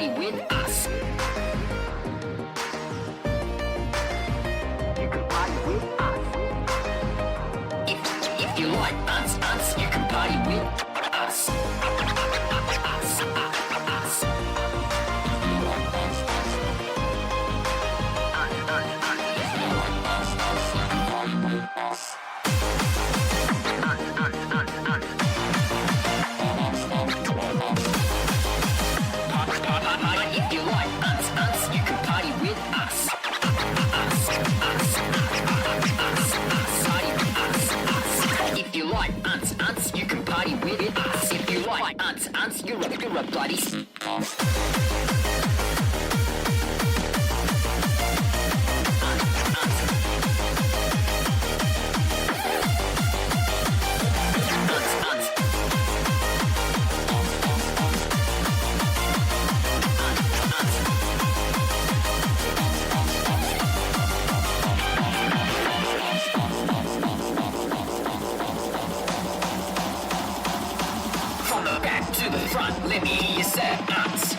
party with us. You can party with us. If you like us, you can party with us. If you like us, you can party with us. If you like us, you can party with us. If you like us, you're a bloody to the front, let me hear you say ants.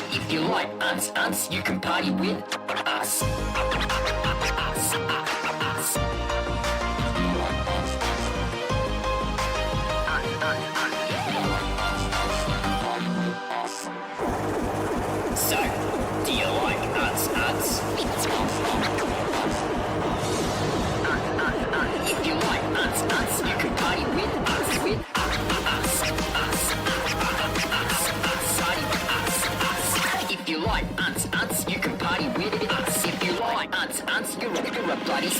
If you like us, you can party with us. So, do you like us? If you like us, you can party with us. If you like us, you can party with us. If you like us, you're a bloody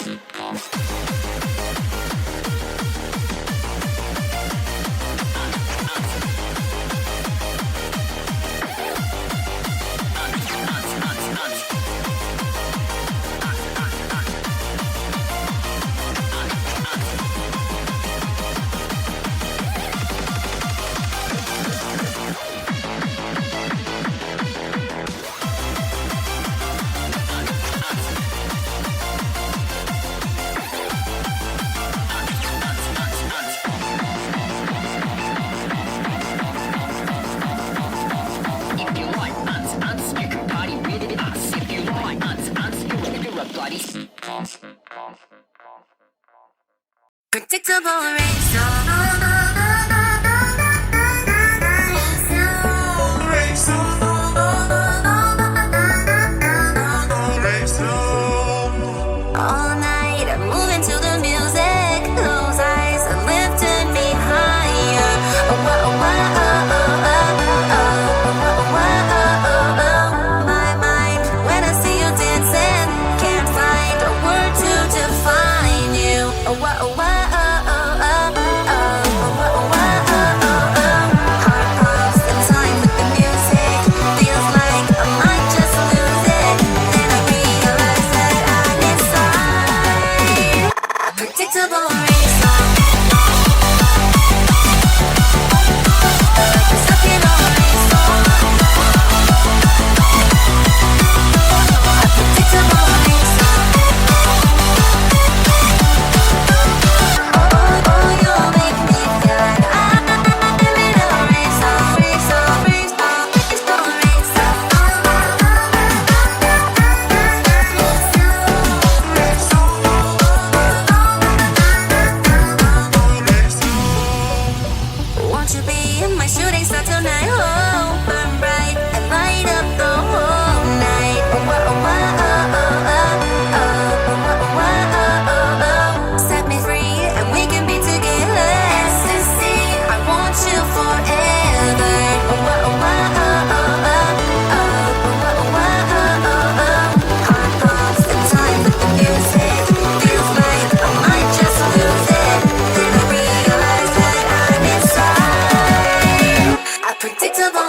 predictable race. All night, I'm moving to the music. Those eyes are lifting me higher. My mind, when I see you dancing, can't find a word to define you. Heart pumps in time with the music. Feels like I might just lose it. Then I realize that I'm inside a predictable race song. I'm stuck in a race song. A predictable race song. Oh, you make me feel like I'm in a race song. Race song, race song, race song, race song. Won't you be my shooting star tonight? Oh, burn bright and light up the whole night. Set me free and we can be together. Ecstasy, I want you forever. Heart pumps in time with the music. Feels like I might just lose it. Then I realize that I'm inside a predictable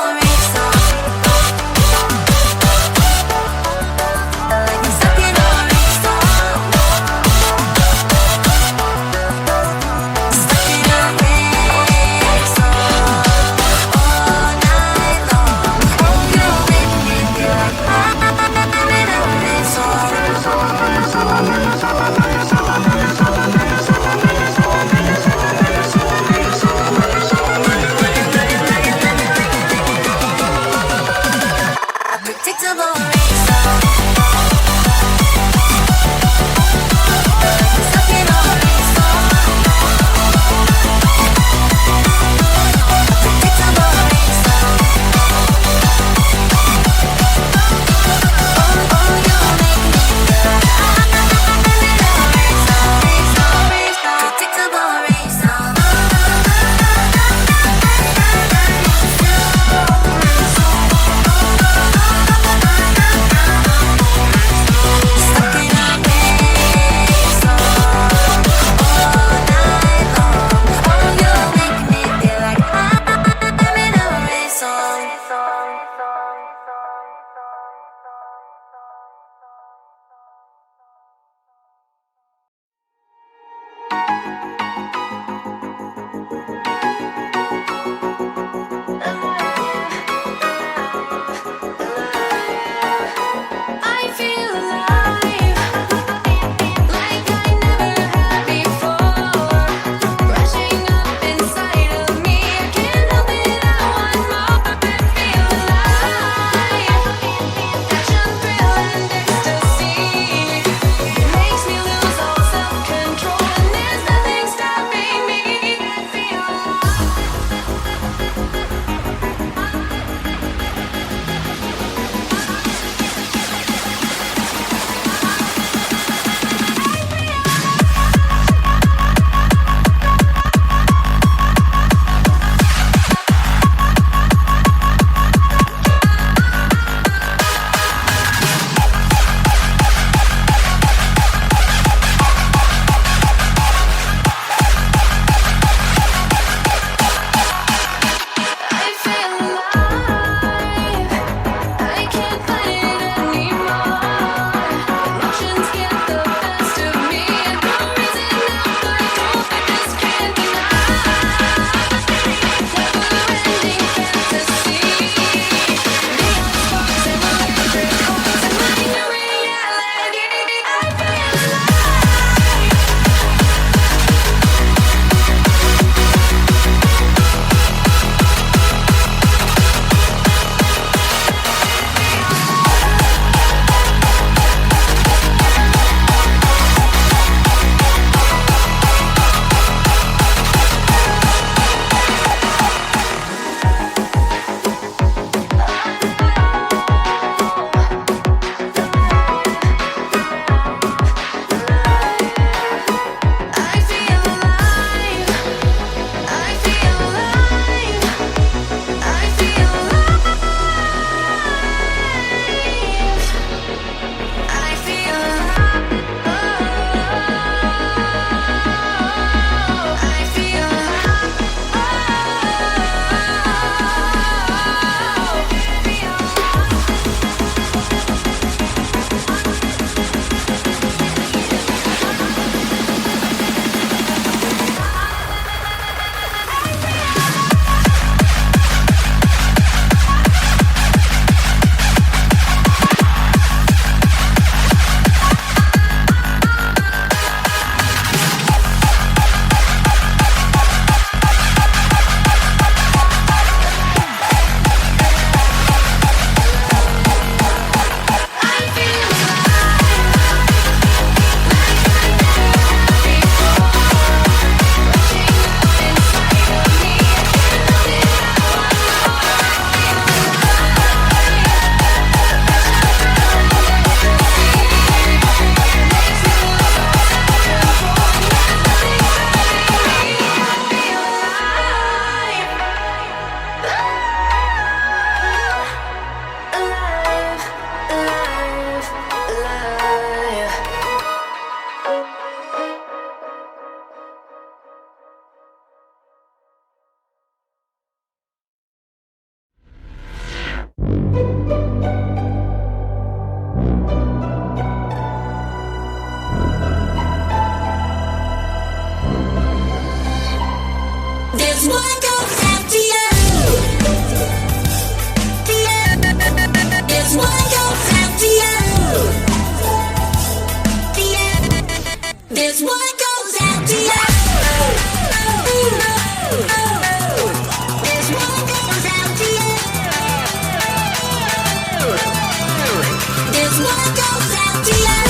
goes out to you.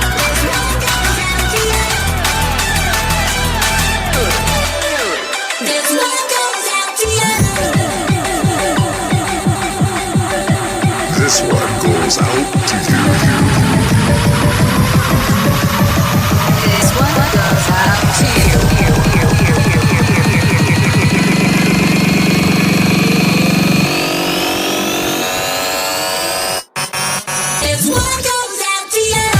This one goes out to you. This one goes out to you. This one goes out to you. This one goes out to you.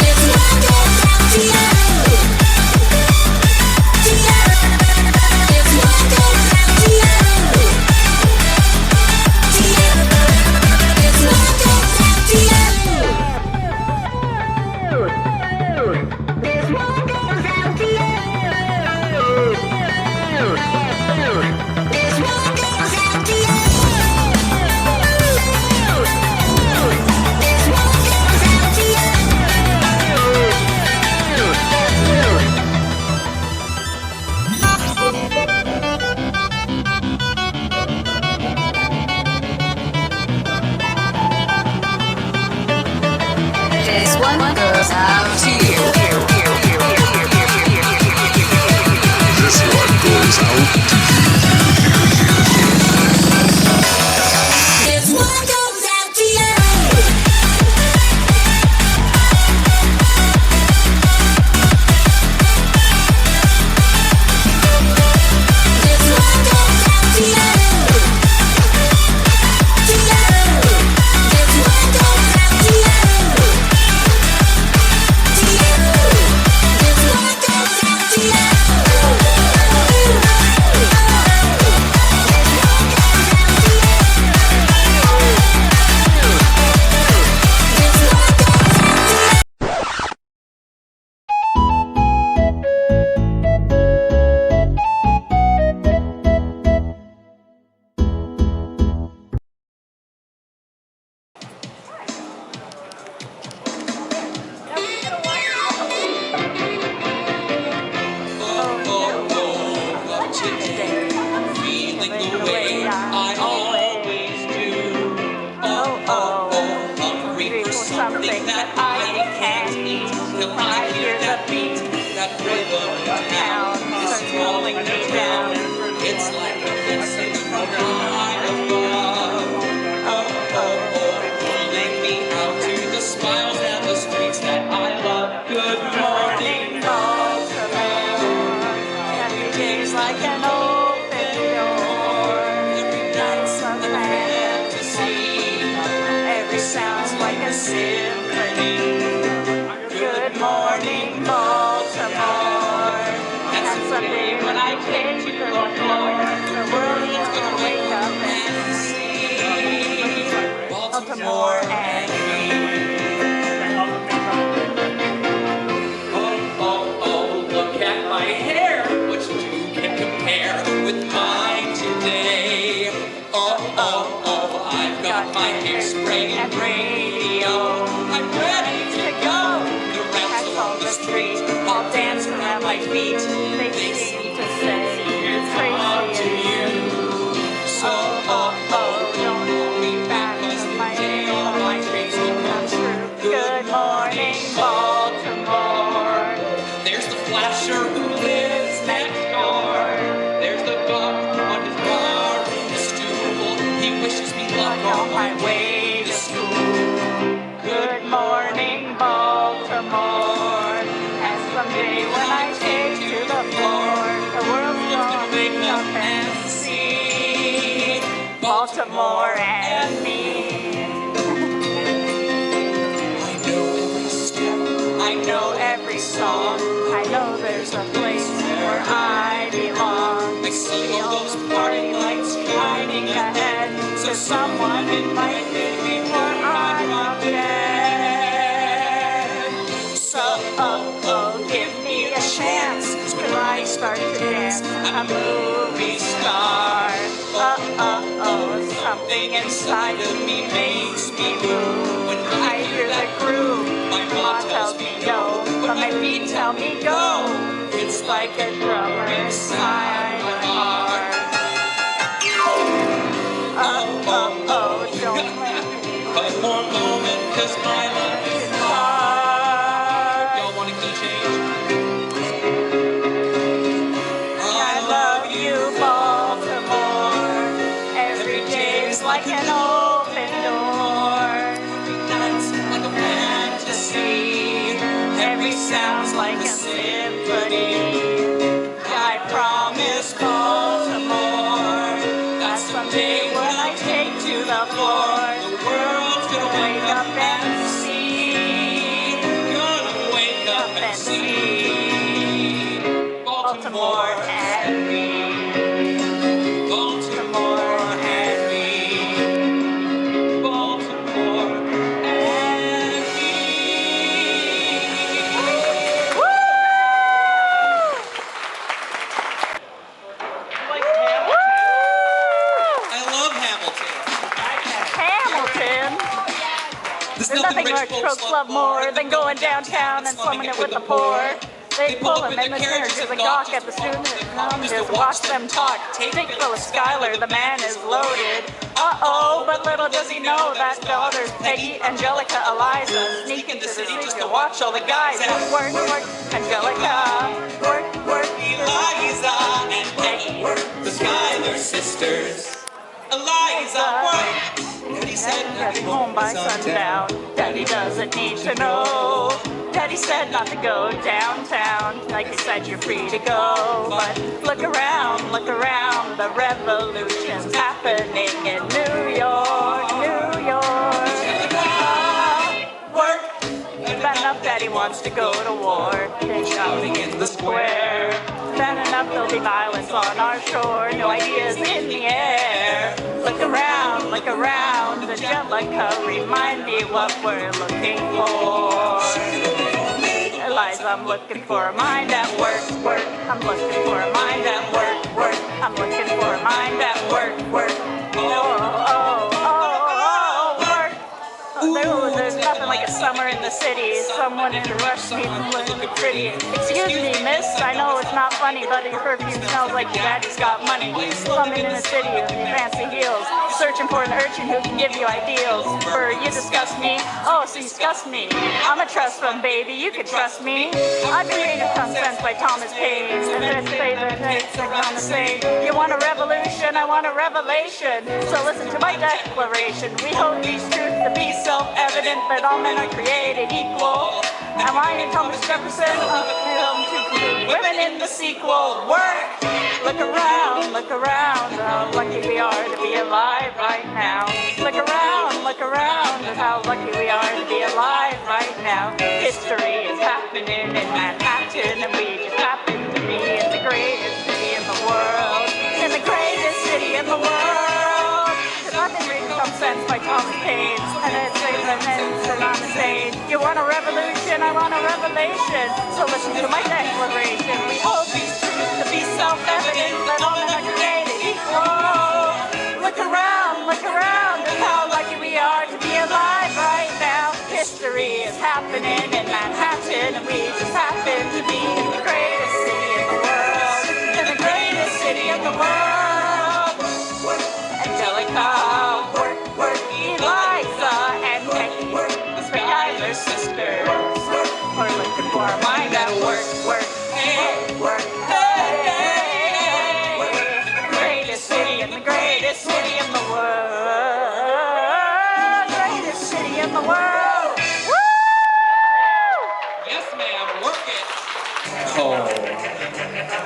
This one goes out to you. To you. This one goes out to you. To you. This one goes out to you. This one goes out to you. This one goes out to you. This one goes out to you. This one goes out to you. This one goes out to you. This one goes out to you. This one goes out to you. To you. This one goes out to you. To you. This one goes out to you. Feeling the way I always do. Hungry for something that I can't eat. Till I hear that beat, that rhythm down is calling me down. It's like a message from high above. Pulling me out to the smiles and the streets that I love. Good morning, Baltimore. Every day's like an open door. Every night's a fantasy. Every sound's like a symphony. Good morning, Baltimore. And someday when I take to the floor, the world is gonna wake up and see Baltimore and me. Look at my hair. Which two can compare with mine today? I've got my hairspray and radio. I'm ready to go. The rats along the street all dance around my feet. They seem to say it's up to you. So, don't hold me back, 'cause my day all my dreams will come true. Good morning, Baltimore. There's the flasher who lives next door. There's the buck on his bar in the stool. He wishes me luck on my way to school. Good morning, Baltimore. And someday when I take to the floor, the world's gonna wake up and see Baltimore and me. I know every step, I know every song. I know there's a place where I belong. I see all those party lights shining ahead, so someone invite me before I'm dead. So, give me a chance, till I start to dance. A movie star. Something inside of me makes me move. When I hear that groove, my mom tells me no. But but my feet tell me go. It's like a drummer's silent heart. Don't let me One more moment, cause my life is hard. Y'all want a key change? I love you, Baltimore. Every day's like an open door. That's like a fantasy. Every sound's like a symphony. I promise, Baltimore, that someday when I take to the floor, The world's gonna wake up and see, Gonna wake up and see. Baltimore and me, Baltimore and me. Baltimore and me. I love Hamilton. Hamilton. There's nothing rich like folks folks love more than going downtown and slumming it with the poor. They pull them in the carriages and gawk at the students and just watch them talk. Take full of Skylar, the man is loaded. Uh-oh, but little does he know that daughters Peggy, Angelica, Eliza sneak into the city to watch all the guys and work, Angelica, work, Eliza and Peggy, the Skylar sisters. Eliza, work. Daddy said Daddy home by sundown. Daddy doesn't need to know. Daddy said not to go downtown. Like he said, you're free to go. But look around, the revolution's happening in New York, New York. Work. Bad enough Daddy wants to go to war. Big shopping in the square. Bad enough there'll be violence on our shore. No ideas in the air. Look around, Angelica, remind me what we're looking for. Eliza, I'm looking for a mind at work. I'm looking for a mind at work. I'm looking for a mind at work. Work. There's nothing like a summer in the city. Someone in a rush meets looking pretty. Excuse me, miss, I know it's not funny, but your perfume smells like your daddy's got money. Slumming in the city with fancy heels, searching for an urchin who can give you ideals. For you disgust me, oh, so you disgust me. I'm a trust fund baby, you can trust me. I've been reading Some Sense by Thomas Paine, and let's say the things I'm gonna say. You want a revolution, I want a revelation. So listen to my declaration. We hold these truths to be self-evident that all men are created equal. Am I in Thomas Jefferson? Women in the sequel. Work! Look around, how lucky we are to be alive right now. Look around at how lucky we are to be alive right now. History is happening in Manhattan, and we just happen to be in the greatest city in the world. In the greatest city in the world. Cause I've been reading Some Sense by Thomas Paine, and it says and I'm saying, you want a revolution, I want a revelation. So listen to my declaration. We hold these truths to be self-evident that all men are created equal. Look around at how lucky we are to be alive right now. History is happening in Manhattan, and we just happen to be in the greatest city in the world. In the greatest city in the world. Angelica, work, Eliza and Peggy, the Skylar sisters. We're looking for a mind at work. Greatest city in the greatest city in the world. Greatest city in the world. Woo! yes, ma'am, work it. Oh,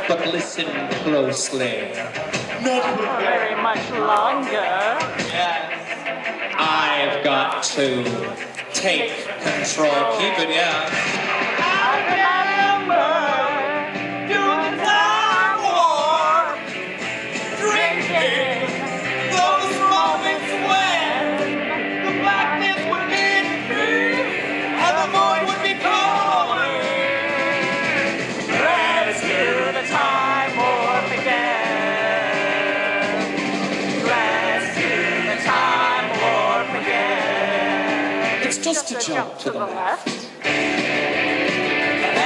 but listen closely. Not very much longer. I've got to take control. Keep it, yeah. I remember doing time war, drinking those moments when the blackness would be free and the void would be calling. Let's do the time warp again. Let's do the time warp again. It's just a jump to the left. And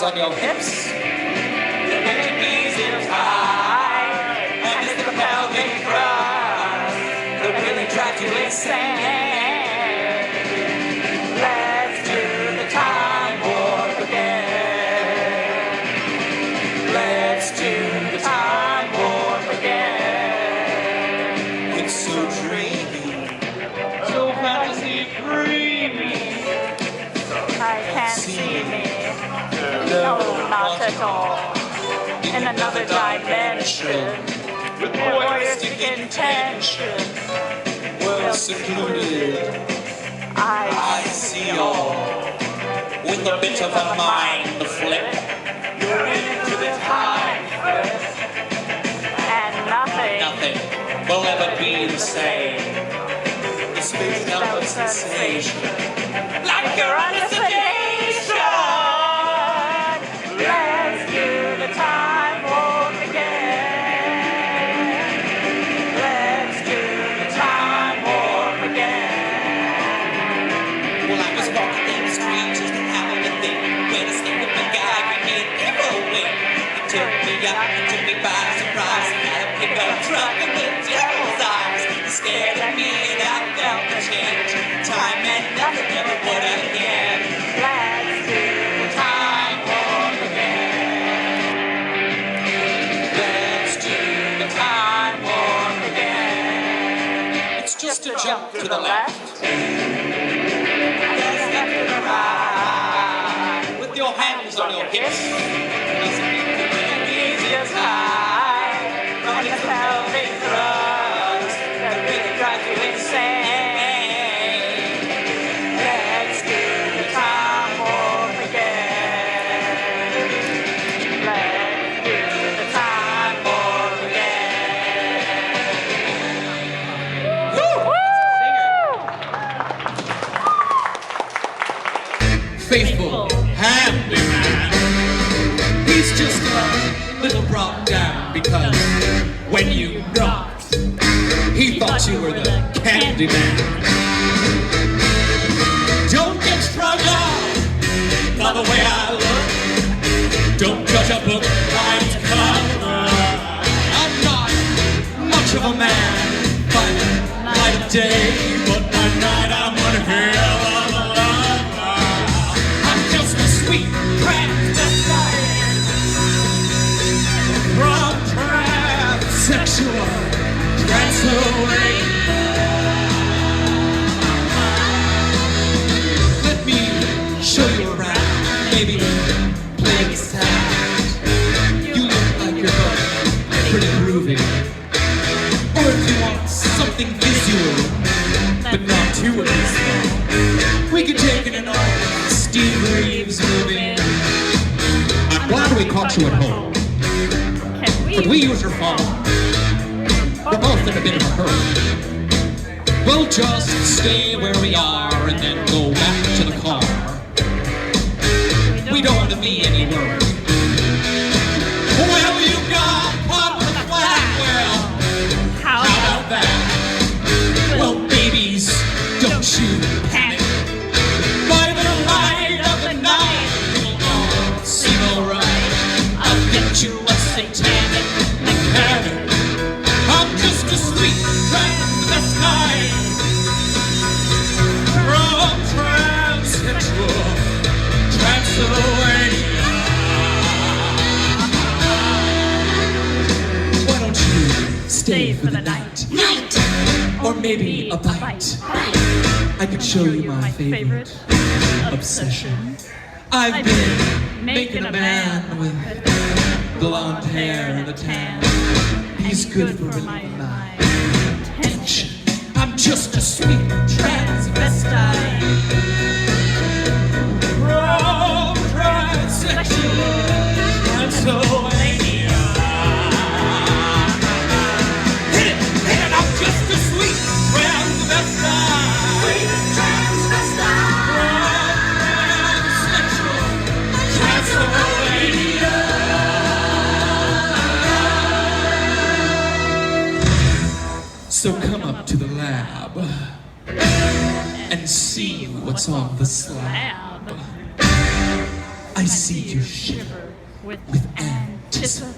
hands on your hips. The knees is high, and it's the pelvic thrust that really drives you insane. Let's do the time warp again. Let's do the time warp again. It's so dreamy, so fantasy dreamy. I can't see me. No, not at all. In another dimension, with voyeuristic intention, Well secluded, I see all. With a bit of a mind flip, you're into the time flip. and nothing Will ever be the same. The space of sensation, like you're on a sedation. Let's do the time warp again. Let's do the time warp again. Well, I was walking down the street just having a thing when I seen a big guy in evil wing. He took me up, he took me by surprise. He had a pickup truck and the devil's eyes. He stared at me and I felt the change. Time and nothing ever would again. Let's do The time warp again. Let's do the time warp again. It's just a jump to the left. Just step to the right. With your hands on your hips. Knees just high. Running the pelvic thrust that really drives you insane. Let's do the time warp again. Let's do the time warp again. Faithful handyman. He's just a little brought down because when you knocked, he thought you were the candy man. Don't get strung out by the way I look. Don't judge a book by its cover. I'm not much of a man by the light of day, but by night I'm one hell of a lover. I'm just a sweet transvestite from transsexual Transylvania. Let me show you around, maybe play the sound. You look like you're both pretty groovy. Or if you want something visual, but not too abysmal, we could take it in all Steve Reeves movie. I'm glad we caught you at home, but we use your phone. We're both in a bit of a hurry. We'll just stay where we are and then go back to the car. We don't want to be any worry. Well, you got caught with a flat. Well, how about that? Well, babies, don't you panic. By the light of the night, you'll all see alright. I'll get you a satanic mechanic. I'm just a sweet transvestite from transsexual Transylvania. Why don't you stay for the night? Or maybe a bite. I could show you my favorite obsession. I've been making a man with blonde hair and a tan. He's good for relieving my tension. I'm just a sweet transvestite from transsexual Transylvania. Hit it! I'm just a sweet transvestite. Sweet transvestite from transsexual Transylvania. So come up to the lab and see what's on the slab. I I see you shiver with anticipation.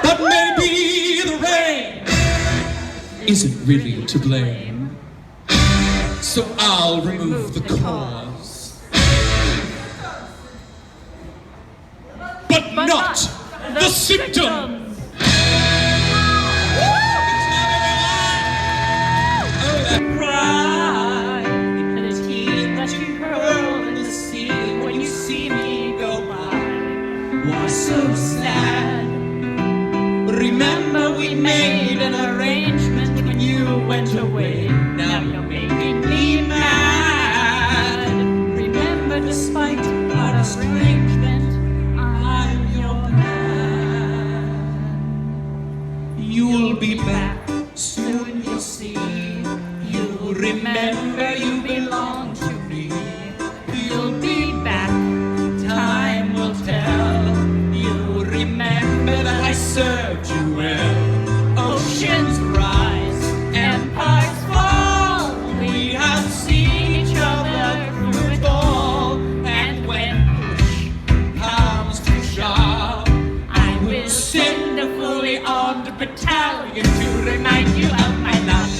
But maybe the rain isn't really to blame, so I'll remove the cause, but not the symptom. Cry, the tears that you hurl in the sea when you see me go by was so sad. Remember we made an arrangement when you went away. Now you're making me mad. Remember, despite our estrangement, I'm your man. You'll be back soon, you'll see. You'll remember you belong to me. You'll be back, time will tell. You'll remember that I served you well. Oceans rise, empires fall. We have seen each other through it all. And when push comes to shove, I will send a fully armed battalion to remind you of my love.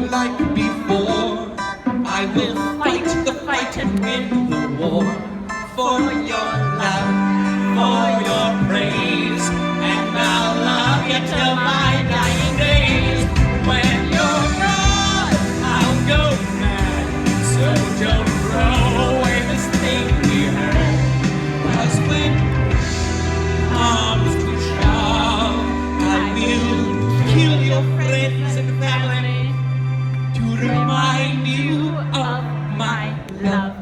Like before, I will fight the fight and win the war. For your love, for your praise, and I'll love you till my dying days. When you're gone, I'll go mad, so don't throw away this thing we had. 'Cause when comes to shove, I will kill your friends and family to remind you of my love.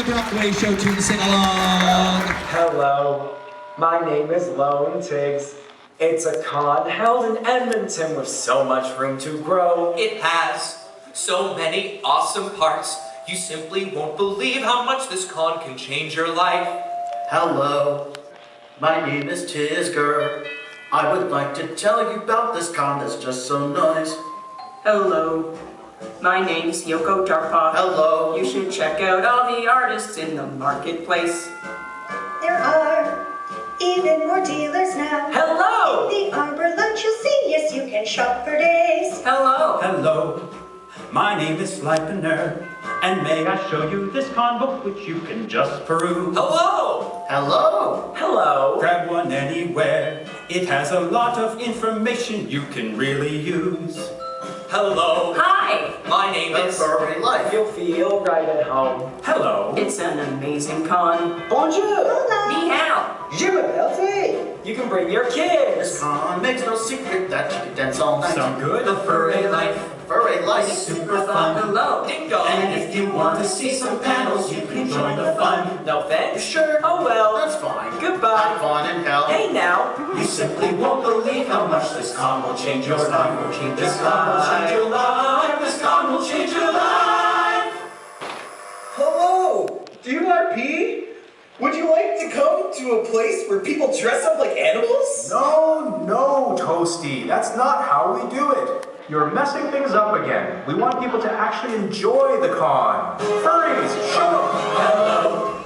Broadway show tune to sing along. Hello, my name is Lone Tiggs. It's a con held in Edmonton with so much room to grow. It has so many awesome parts. You simply won't believe how much this con can change your life. Hello, my name is Tisger. I would like to tell you about this con that's just so nice. Hello, my name's Yoko Darpa. Hello. You should check out all the artists in the marketplace. There are even more dealers now. Hello! In the Arbor Lunch you'll see, yes, you can shop for days. Hello! Hello, my name is Slipener, and may I show you this con book which you can just peruse. Hello! Hello. Hello! Grab one anywhere, it has a lot of information you can really use. Hello. Hi! My name is Furry Life. You'll feel right at home. Hello. It's an amazing con. Bonjour! Ni hao! Je m'appelle. You can bring your This kids. con makes no secret that you can dance all night. Sound good? the Furry Life. Furry Life. Super fun. Hello. Ding dong. And if you want to see some panels, you can join the fun. No thanks? Sure. Oh well. That's fine. Goodbye. Have fun in hell. Hey now, You simply won't believe how much this con will change your life. This con will change your life. This con will change your life. Hello, DYP? Would you like to come to a place where people dress up like animals? No, Toasty. That's not how we do it. You're messing things up again. We want people to actually enjoy the con. Furries, show up. Hello,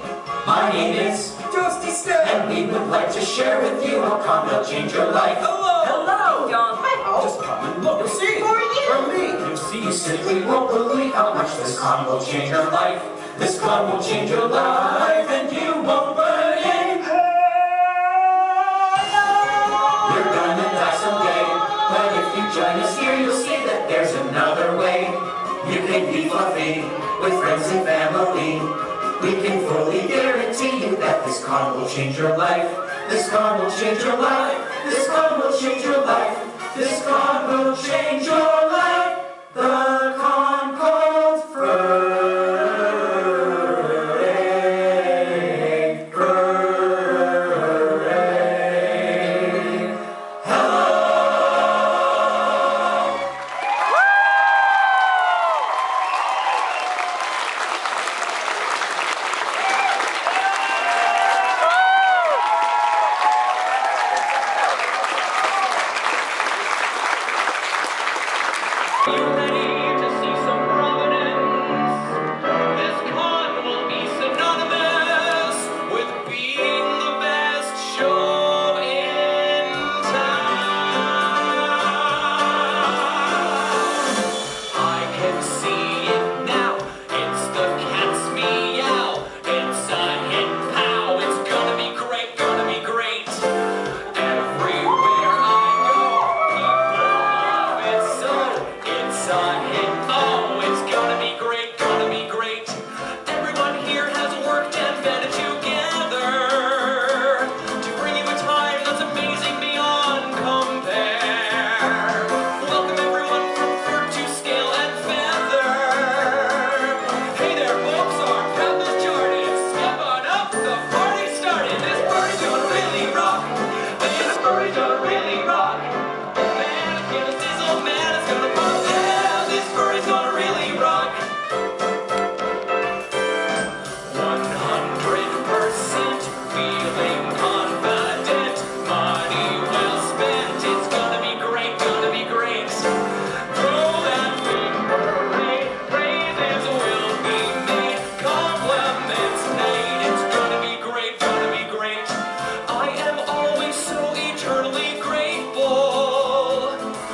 my name is Toasty Step. and we would like to share with you how con will change your life. Hello, John. Just come and look. You'll see. For me, you see, you simply won't believe how much this con will change your life. This con will change your life, and you won't burn in hell. You're gonna die someday, but if you join us here, you'll see that there's another way. You can be fluffy with friends and family. We can fully guarantee you that this con will change your life. This con will change your life. This con will change your life. This con will change your life. The con called Furry. Furry. Hello. Are you ready to see some prominence? This con will be synonymous with being the best show in town. I can see it now. It's the cat's meow. It's a hit pow. It's gonna be great, gonna be great. Everywhere I go, people love it so. It's a hit. Oh, it's gonna be great, gonna be great. Everyone here has worked and banded together to bring you a time that's amazing beyond compare. Welcome everyone from fur to scale and feather. Hey there, folks, our path is charted. Step on up, the party started. This party's gonna really rock. This party's gonna really rock. Man, it's gonna sizzle, man, it's gonna pop. Yeah, this party's gonna really rock. 100% feeling confident. Money well spent. It's gonna be great, gonna be great. Throw that big parade. Praises will be made. Compliments made. It's gonna be great, gonna be great. I am always so eternally grateful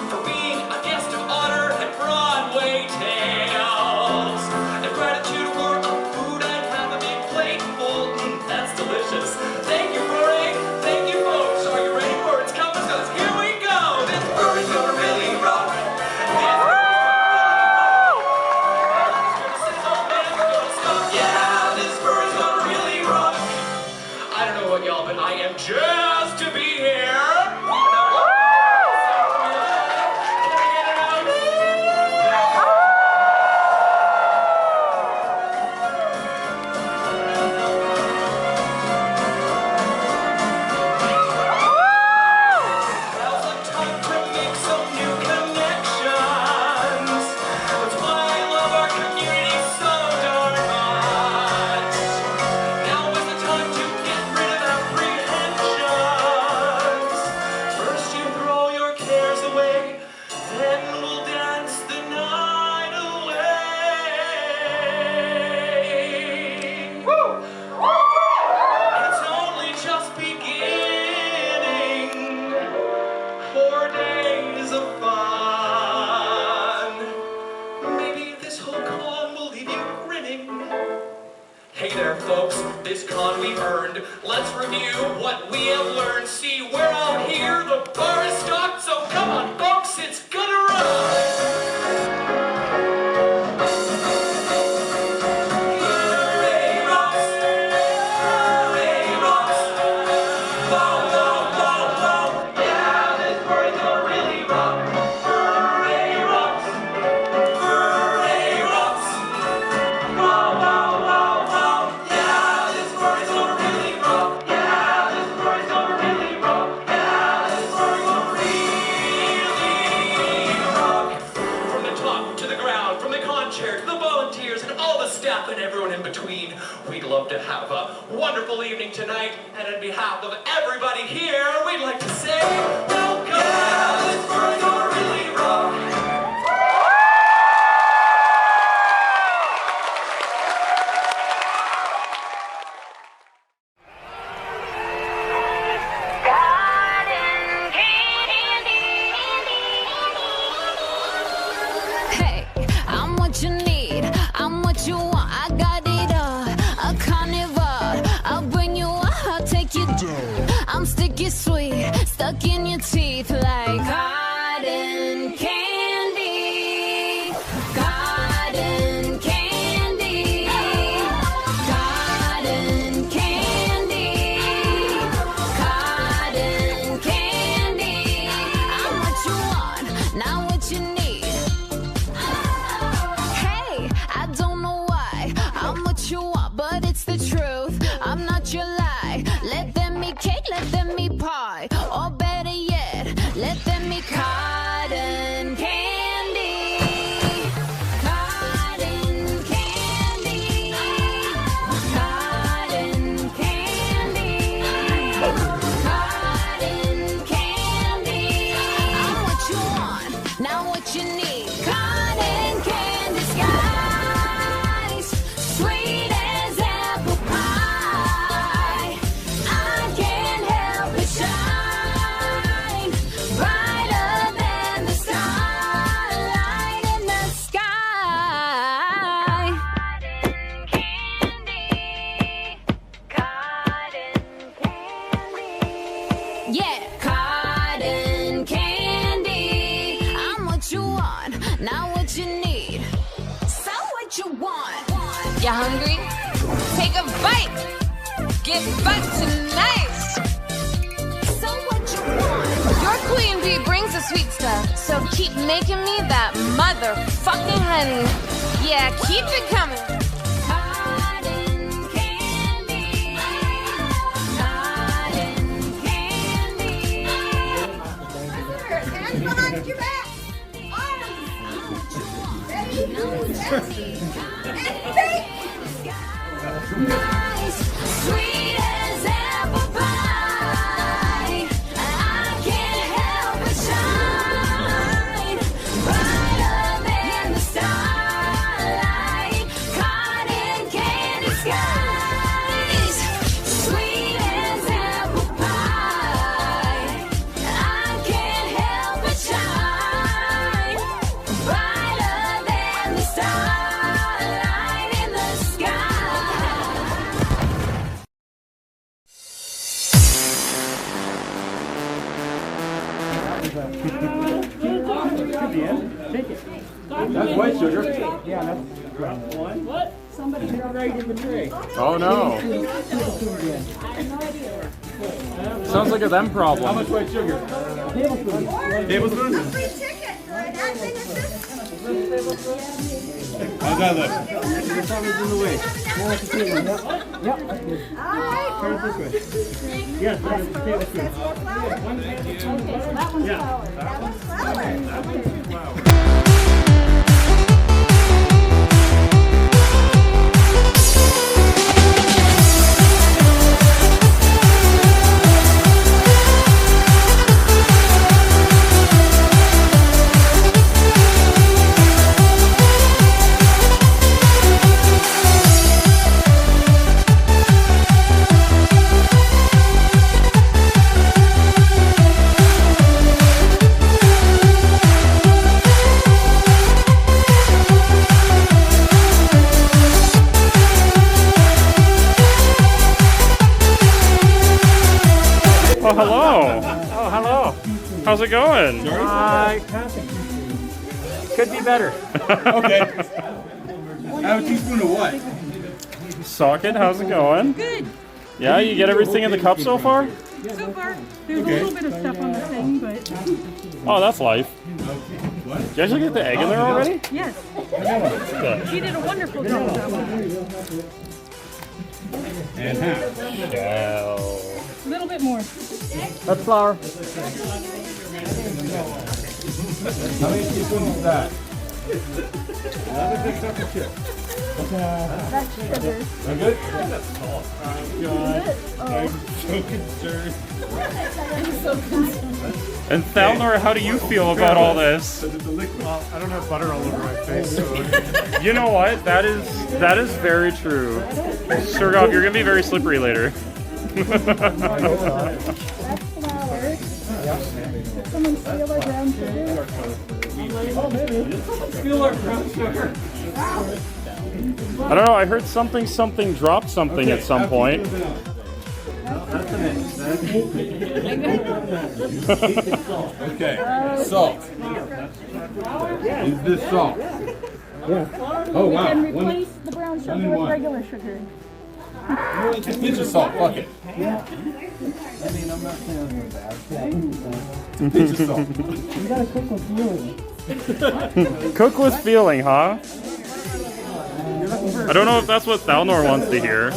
for being a guest of honor at Broadway Tales. And gratitude for a food I'd have a big plate full. That's delicious. Thank you, Parade. Thank you, folks. Are you ready for its coming? 'Cause here we go. This party's gonna really rock. This party's gonna sizzle, man, we're gonna stop. Yeah, this party's gonna really rock. I don't know what y'all, but I am just to be here. Now's the time to make some new connections. That's why I love our community so darn much. Now is the time to get rid of apprehensions. First you throw your cares away, then we'll dance the night away. Woo! It's only just beginning. 4 days of fun. Maybe this whole con will leave you grinning. Hey there, folks, this con we've earned. Let's review what we have learned. See, we're all here, the bar is stocked, so come on, folks, it's gonna run. Hooray rocks, hooray rocks. Whoa, whoa, whoa, whoa. Yeah, this party's gonna really rock. Hooray rocks, hooray rocks. Whoa, whoa, whoa, whoa. Yeah, this party's gonna really rock. Yeah, this party's gonna really rock. Yeah, have a wonderful evening tonight, and on behalf of everybody here, we'd like to say welcome. Yeah, this world's gonna really rock. Hey, I'm what you need, I'm what you want, I got it all. A carnivore, I'll bring you up, I'll take you down. I'm sticky sweet, stuck in your teeth like cotton candy. Cotton candy. Cotton candy. Cotton candy. I'm what you want, not what you need. Hey, I don't know why I'm what you want, but it's the truth. I'm not your lie. Let them eat cake, let them eat pie, or better yet, let them eat cotton candy. Cotton candy. Cotton candy. Cotton candy. I'm what you want, not what you need. Cotton candy skies, sweet as apple pie. I can't help but shine, brighter than the starlight in the sky. Cotton candy. Yeah, cotton candy. I'm what you want, not what you need. So what you want? You hungry? Take a bite. Get back tonight. So what you want? Your queen bee brings the sweet stuff, so keep making me that motherfucking honey. Yeah, keep it coming. Cotton candy. Cotton candy. Hands behind your back. Arms. Ready? And feet. Sweet as apple pie. I can't help but shine, brighter than the starlight. Cotton candy skies, sweet as apple pie. I can't help but shine, brighter than the starlight in the sky. That's white sugar. Yeah, that's one. What? Somebody right in the tray. Oh no. Sounds like a them problem. How much white sugar? Tablespoon. Tablespoon? Free ticket for an admin assistant. How's that look? Your tongue is in the way. Now it's the table. Yep, that's good. All right. Turn it this way. Yes, that's the tablespoon. That's more flour? Okay, so that one's flour. That one's flour. Oh, hello. Oh, hello. How's it going? Could be better. Okay. Have a teaspoon of what? Socket, how's it going? Good. Yeah, you get everything in the cup so far? So far, there's a little bit of stuff on the thing, but Oh, that's life. Did you actually get the egg in there already? yes, Good. she did a wonderful job with that one. And half. Yeah. A little bit more. That's flour. How many teaspoons is that? That's sugar. I'm good? Oh, God. I'm so concerned. I'm so concerned. And Thalnor, how do you feel about all this? Well, I don't have butter all over my face, so... You know what? That is very true. Sergov, you're gonna be very slippery later. That's flour. Someone steal our brown sugar? Oh, maybe. Steal our brown sugar. I don't know, I heard something drop something at some point. Okay, salt. Is this salt? Yeah. Oh, We wow. can replace the brown sugar with regular sugar. Just pinch of salt, fuck it. Yeah. I mean, I'm not saying it's bad. Pinch of salt. You gotta cook with feeling. Cook with feeling, huh? I don't know if that's what Thalnor wants to hear.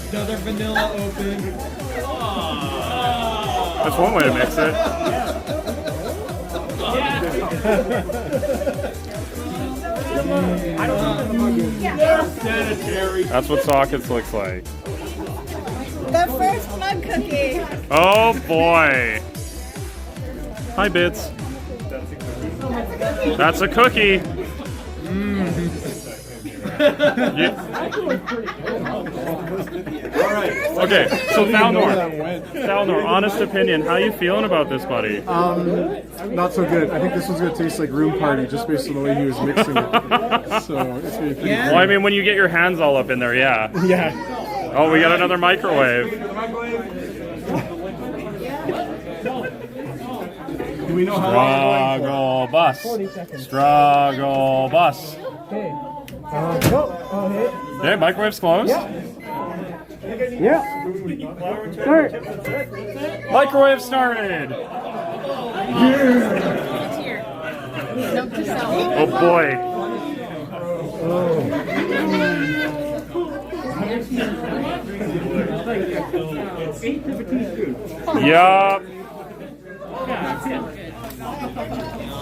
Another vanilla open. That's one way to mix it. That's what sockets looks like. The first mug cookie. Oh boy. Hi, Bits. That's a cookie. Okay, so Thalnor, honest opinion, how you feeling about this, buddy? Not so good. I think this one's gonna taste like Room Party just based on the way he was mixing it. So it's gonna be pretty Well, I mean, when you get your hands all up in there, yeah. Yeah. Oh, we got another microwave. Do we know how long Struggle bus. Struggle bus. Okay. Oh, Okay, microwave's closed. yeah. Start. Microwave started. Oh boy. Yup.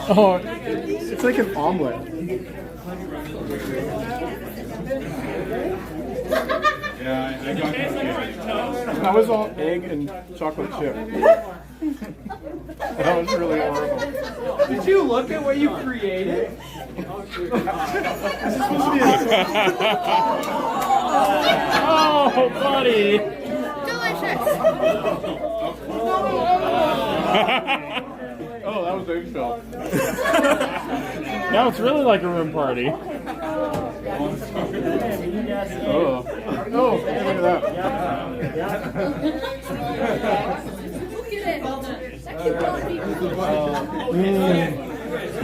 Oh, it's like an omelet. Yeah, I got confused. That was all egg and chocolate chip. That was really horrible. Did you look at what you created? Oh, buddy. Oh, that was eggshell. Now it's really like a room party. Oh, oh, look at that.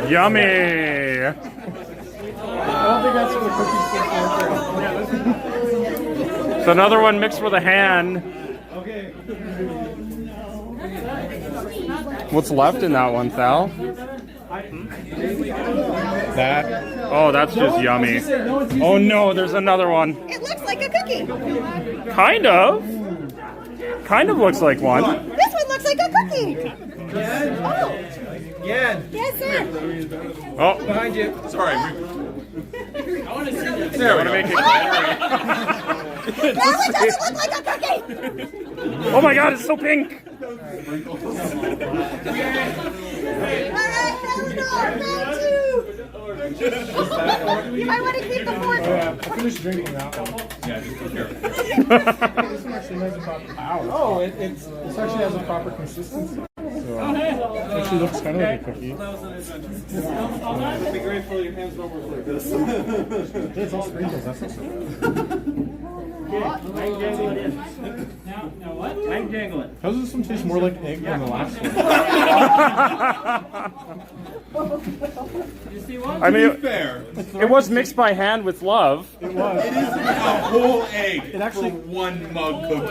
Yummy. I don't think that's what the cookies So another one mixed with a hand. Okay. What's left in that one, Thall? That. Oh, that's just yummy. Oh no, there's another one. It looks like a cookie. Kind of. Kind of looks like one. This one looks like a cookie. Oh. Yeah. Yes, sir. Oh, Behind you. Sorry. there we go. Make it That one doesn't look like a cookie. Oh my god, it's so pink. All right, Eleanor, round 2. You might want to keep the fourth. I finished drinking that one. Yeah, just be careful. This one actually has a proper. Oh, it actually has a proper consistency. So it actually looks kind of like a cookie. Be grateful your hands don't work like this. There's all sprinkles. That's what's Now what? I'm jangling. How does this one taste more like egg than the last one? You see one? I mean, Fair. it was mixed by hand with love. It was. It is a whole egg. It actually for one mug cookie. Oh,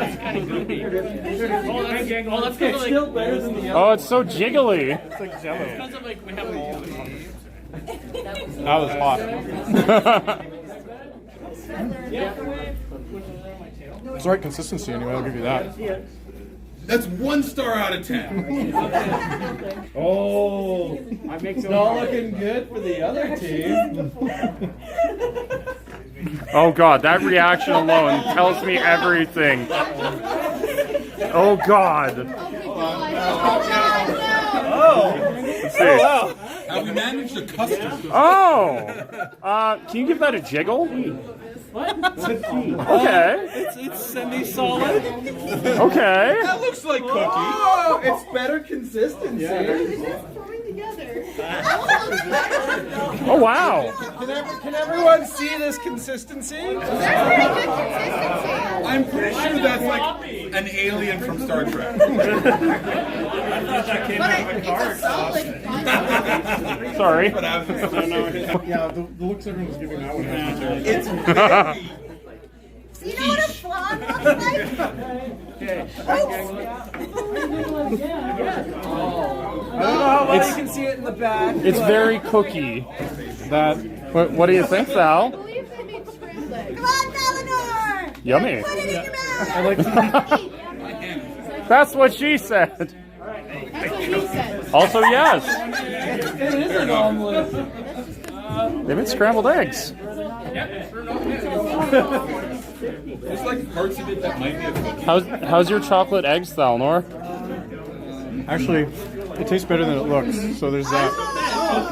that's kind of still better than the other. Oh, it's so jiggly. It's like Jello. Because of like we have all. That was hot. It's the right consistency anyway, I'll give you that. That's 1 star out of 10. Oh, it's not looking good for the other team. Oh god, that reaction alone tells me everything. Oh god. Let's see. Wow. Have we managed to custom? Oh! Can you give that a jiggle? What? Okay. It's semi-solid. Okay. That looks like cookie. Oh, it's better consistency. Oh wow. Can everyone see this consistency? I'm pretty sure that's like an alien from Star Trek. I thought that came out of a card. Sorry. Yeah, the looks everyone's giving that one. It's Do you know what a flan looks like? Okay. Oh. I don't know how well you can see it in the back. It's very cookie. That. What do you think, Thall? Come on, Eleanor. Yummy. Put it in your mouth. I like That's what she said. That's what he said. Also, yes. It is an omelet. They made scrambled eggs. There's like parts of it that might be a cookie. How's your chocolate eggs, Thalnor? Actually, it tastes better than it looks, so there's that.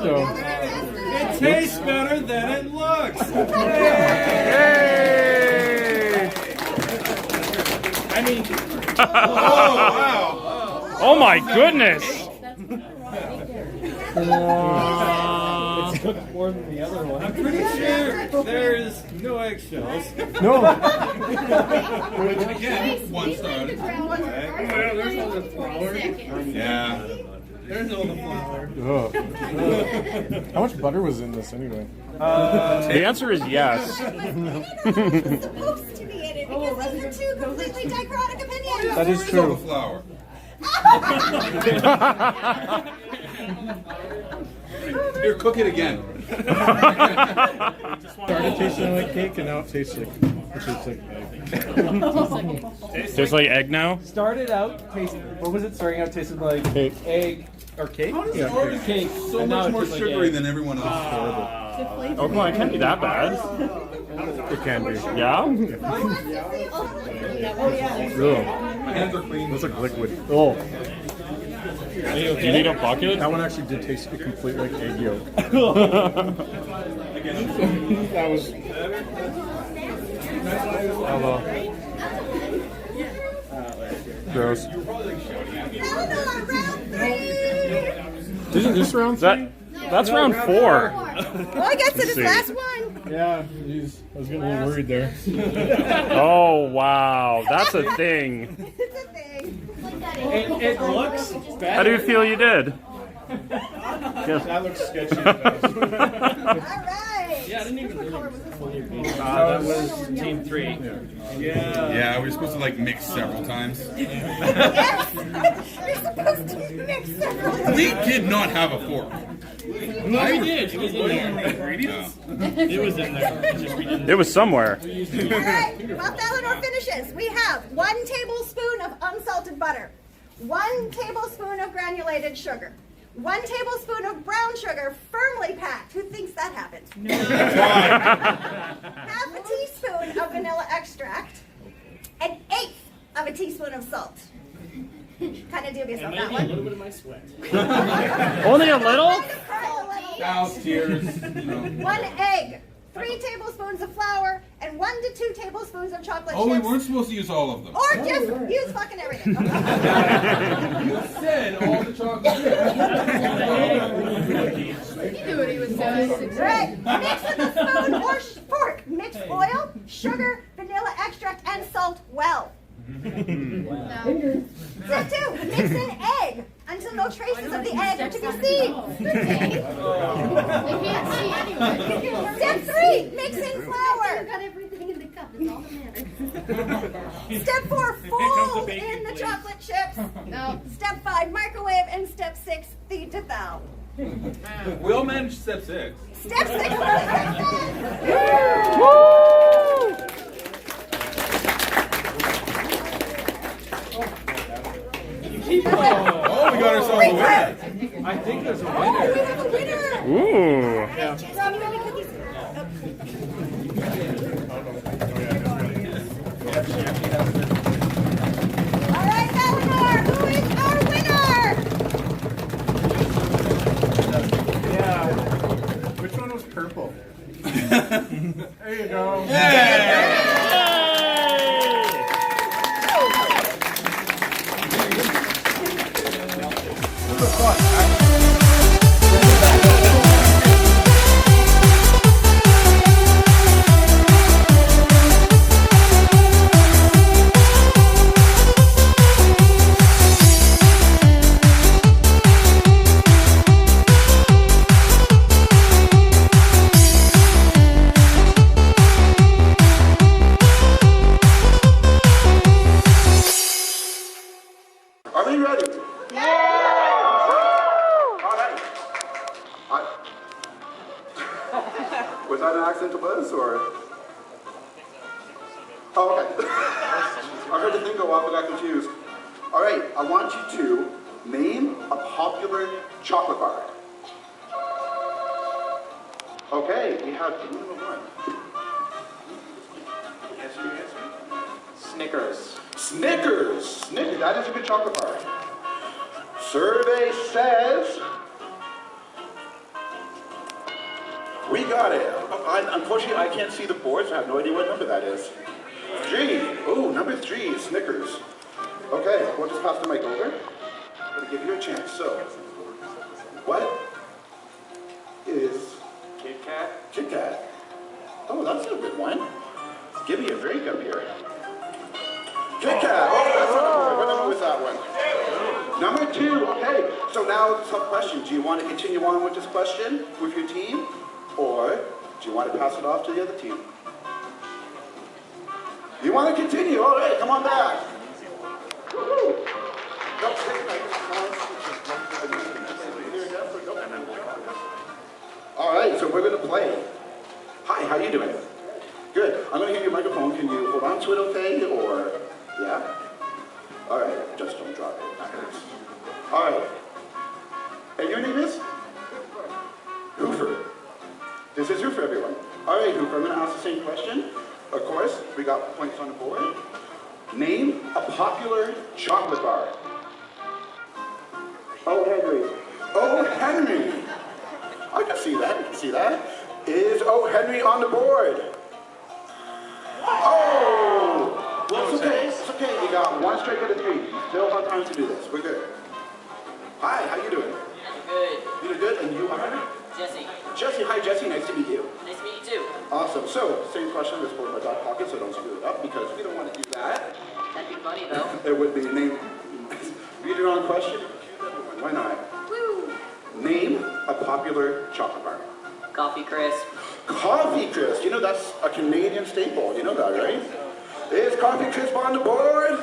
So, It tastes better than it looks. Yay! I mean, Oh, wow. Oh my goodness! it's cooked more than the other one. I'm pretty sure there's no eggshells. no. Which again, 1 star out of 10. There's no the flour. Yeah. There's no the flour. Ugh. How much butter was in this anyway? The answer is yes. It's supposed to be in it because those are two completely dichotic opinions. That is All the true. flour. Here, cook it again. Started tasting like cake and now it tastes like egg. Tastes like egg now? Started out tasting. What was it? Starting out tasting like Cake. egg or cake? How does Yeah, Oregon cake. so And now much it more tastes like sugary egg. than everyone else? Oh come on, it can't be that bad. It can be. Yeah? Ugh. My hands are clean. That's like liquid. Oh, Do you need a bucket? that one actually did taste completely like egg yolk. That was. Hello. Gross. Isn't this round 3? That's round 4. Well, I guess it is see. last one. Yeah, geez. I was getting a little worried there. Oh wow, that's a thing. It's a thing. It looks better. How do you feel you did? That looks sketchy. All right. Yeah, I didn't even What color was this one? that was team 3. Yeah, we were supposed to like mix several times. Yes! You're supposed to mix several. We did not have a fork. No, we did. It was in there. It was in there. It's just we didn't. It was somewhere. All right, while Eleanor finishes, we have 1 tablespoon of unsalted butter, 1 tablespoon of granulated sugar, 1 tablespoon of brown sugar firmly packed. Who thinks that happens? No. Half a teaspoon of vanilla extract, 1/8 of a teaspoon of salt. Kind of dubious on that A one. little bit of my sweat. Only a little? Cows, tears. 1 egg, 3 tablespoons of flour, and 1 to 2 tablespoons of chocolate Oh, we chips. weren't supposed to use all of them. Or just use fucking everything. You said all the chocolate. He knew what he was saying. Right. Mix with a spoon or fork. Mix oil, sugar, vanilla extract, and salt well. Step 2. Mix in egg until no traces of the egg are to be seen. Step 3. Mix in flour. You got everything in the cup. That's all that matters. Step 4. Fold in the chocolate chips. No. Step 5. Microwave. And step 6. Feed to Thall. We'll manage step 6. Step 6. Oh, we got ourselves a winner. I think there's a Oh, winner. we have a winner. Ooh. Robbie, let me put these. All right, Eleanor, who is our winner? Yeah. Which one was purple? There you go. Are we ready? All right. Was that an accidental buzz or? Oh, okay. I heard the thing go off and got confused. All right, I want you to name a popular chocolate bar. Okay, we have number 1. Answer your answer. Snickers. Snickers! Snickers, that is a good chocolate bar. Survey says we got it. Unfortunately, I can't see the board, so I have no idea what number that is. 3. Ooh, number 3, Snickers. Okay, we'll just pass the mic over. I'm going to give you a chance. So, what is Kit Kat. Kit Kat? Oh, that's a good one. Give me a break up here. Kit Kat. Oh, that's not good. What number was that one? Number 2. Okay. So now it's a tough question. Do you want to continue on with this question with your team, or do you want to pass it off to the other team? You want to continue? All right. Come on back. Woo-hoo. All right. So we're going to play. Hi. How you doing? Good. I'm going to hit your microphone. Can you hold on to it, okay? Or yeah. All right. Just don't drop it. All right. And your name is? Hoofer. This is Hoofer, everyone. All right, Hoofer, I'm going to ask the same question. Of course, we got points on the board. Name a popular chocolate bar. Oh, Henry. Oh, Henry. I can see that. I can see that. Is Oh, Henry on the board? Oh! Well, it's okay. It's okay. You got 1 strike out of 3. You still have time to do this. We're good. Hi, how you doing? Good. You doing good? And you are? Jesse. Jesse, hi Jesse, nice to meet you. Nice to meet you too. Awesome. So, same question, let's put it in my back pocket so don't screw it up because we don't want to do that. That'd be funny though. It would be name, read it on question. Why not? Woo! Name a popular chocolate bar. Coffee crisp. Coffee crisp. You know, that's a Canadian staple. You know that, right? Is coffee crisp on the board?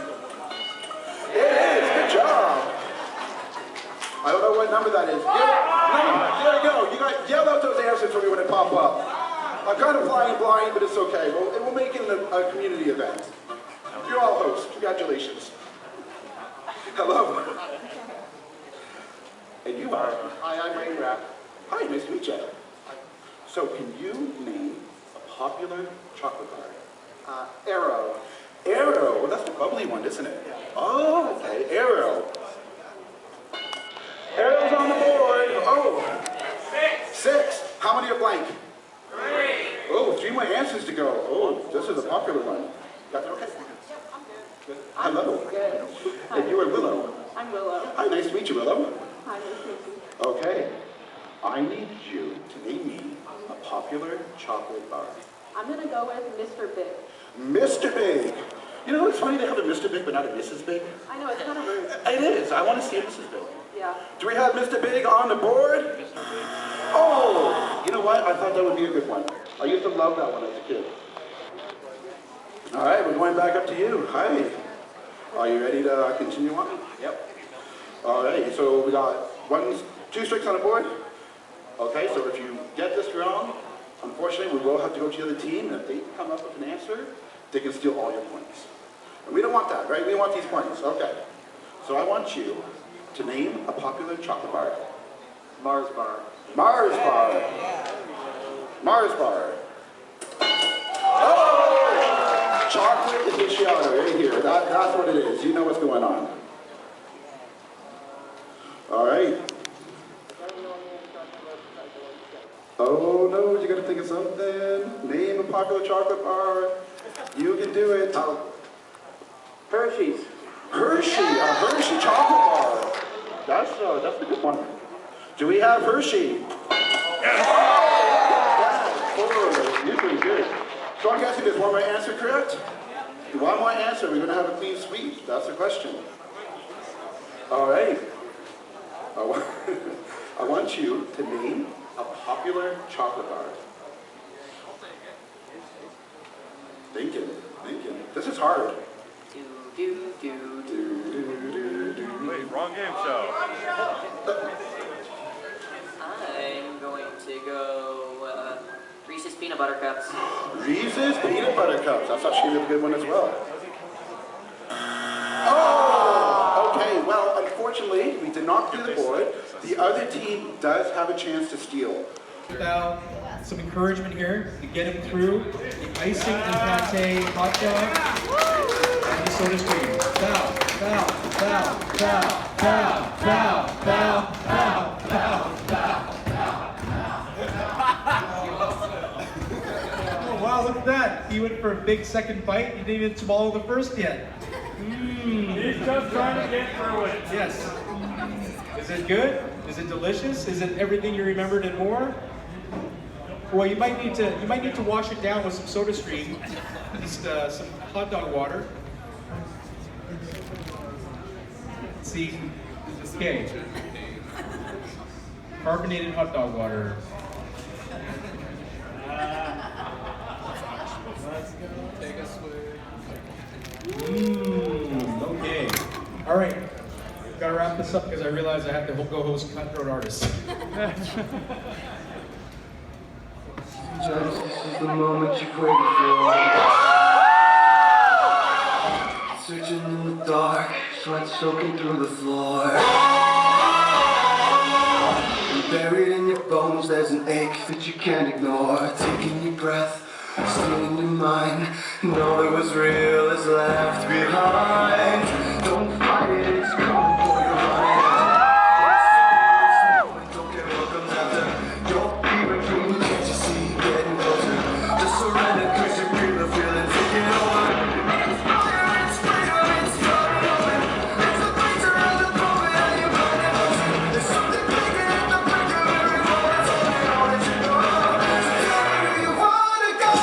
It is. Good job. I don't know what number that is. There you go. You got yell out those answers for me when they pop up. I'm kind of flying blind, but it's okay. We'll make it a community event. You're all hosts. Congratulations. Hello. And you are? Hi, I'm Ray Rapp. Hi, nice to meet you. So, can you name a popular chocolate bar? Arrow. Arrow? Well, that's the bubbly one, isn't it? Oh, okay. Arrow. Arrow's on the board. Oh. 6. How many are blank? 3. Oh, 3 more answers to go. Oh, this is a popular one. Got that okay? Good. Hello. Good. And you are Willow. I'm Willow. Hi, nice to meet you, Willow. Hi, nice to meet you. Okay. I need you to name me a popular chocolate bar. I'm gonna go with Mr. Big. Mr. Big. You know, it's funny they have a Mr. Big but not a Mrs. Big. I know, it's kind of rude. It is. I want to see a Mrs. Big. Yeah. Do we have Mr. Big on the board? Oh, you know what? I thought that would be a good one. I used to love that one as a kid. All right, we're going back up to you. Hi. Are you ready to continue on? Yep. All right, so we got 2 strikes on the board. Okay, so if you get this wrong, unfortunately, we will have to go to the other team, and if they come up with an answer, they can steal all your points. And we don't want that, right? We want these points. Okay. So I want you to name a popular chocolate bar. Mars bar. Mars bar. Mars bar. Oh! Chocolate aficionado, right here. That's what it is. You know what's going on. All right. Oh no, you gotta think of something. Name a popular chocolate bar. You can do it. Hershey's. Hershey, a Hershey chocolate bar. That's a good one. Do we have Hershey? Yes. You're pretty good. So I'm guessing there's one more answer correct? One more answer, we're gonna have a clean sweep. That's the question. All right. I want you to name a popular chocolate bar. Thinking. This is hard. Wait, wrong game show. I'm going to go Reese's Peanut Butter Cups. Reese's Peanut Butter Cups. That's actually a good one as well. Oh! Okay, well, unfortunately, we did not clear the board. The other team does have a chance to steal. Without some encouragement here to get him through the icing and pate hot dog and the soda stream. Foul, foul, foul, foul, foul, foul, foul, foul, foul, foul. Oh wow, look at that. He went for a big second bite. He didn't even swallow the first yet. He's just trying to get through it. Yes. Is it good? Is it delicious? Is it everything you remembered and more? Well, you might need to wash it down with some soda stream, just some hot dog water. Let's see, okay. Carbonated hot dog water. Take a swig. Okay. All right. Gotta wrap this up because I realize I have to go host Cutthroat Artists. Just this is the moment you've waited for. Searching in the dark, sweat soaking through the floor. And buried in your bones, there's an ache that you can't ignore. Taking your breath, stealing your mind. And all that was real is left behind. Don't fight it, it's coming for you, running. Don't care what comes after. You're even through, can't you see? Getting closer. Just surrender, cause you feel the feeling taking over. It's fire, it's freedom, it's coming over. It's the picture of the moment and you're running closer. There's something bigger in the blink of every moment. It's only all that you know. So tell me where you wanna go.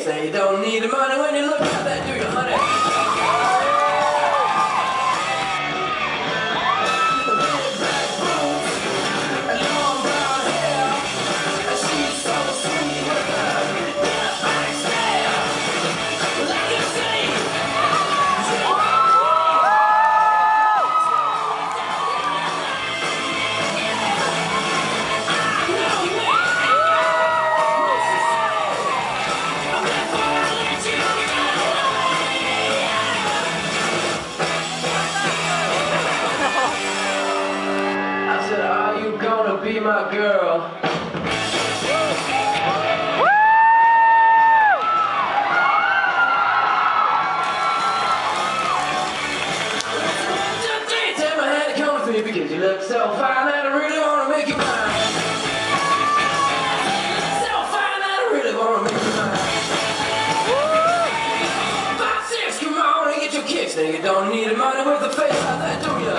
say you don't need the money when you look at that, do you, honey? Be my girl. Take my hand and come with me because you look so fine that I really wanna make you mine. So fine that I really wanna make you mine. 5, 6, come on and get your kicks. Now you don't need the money with a face like that, do ya?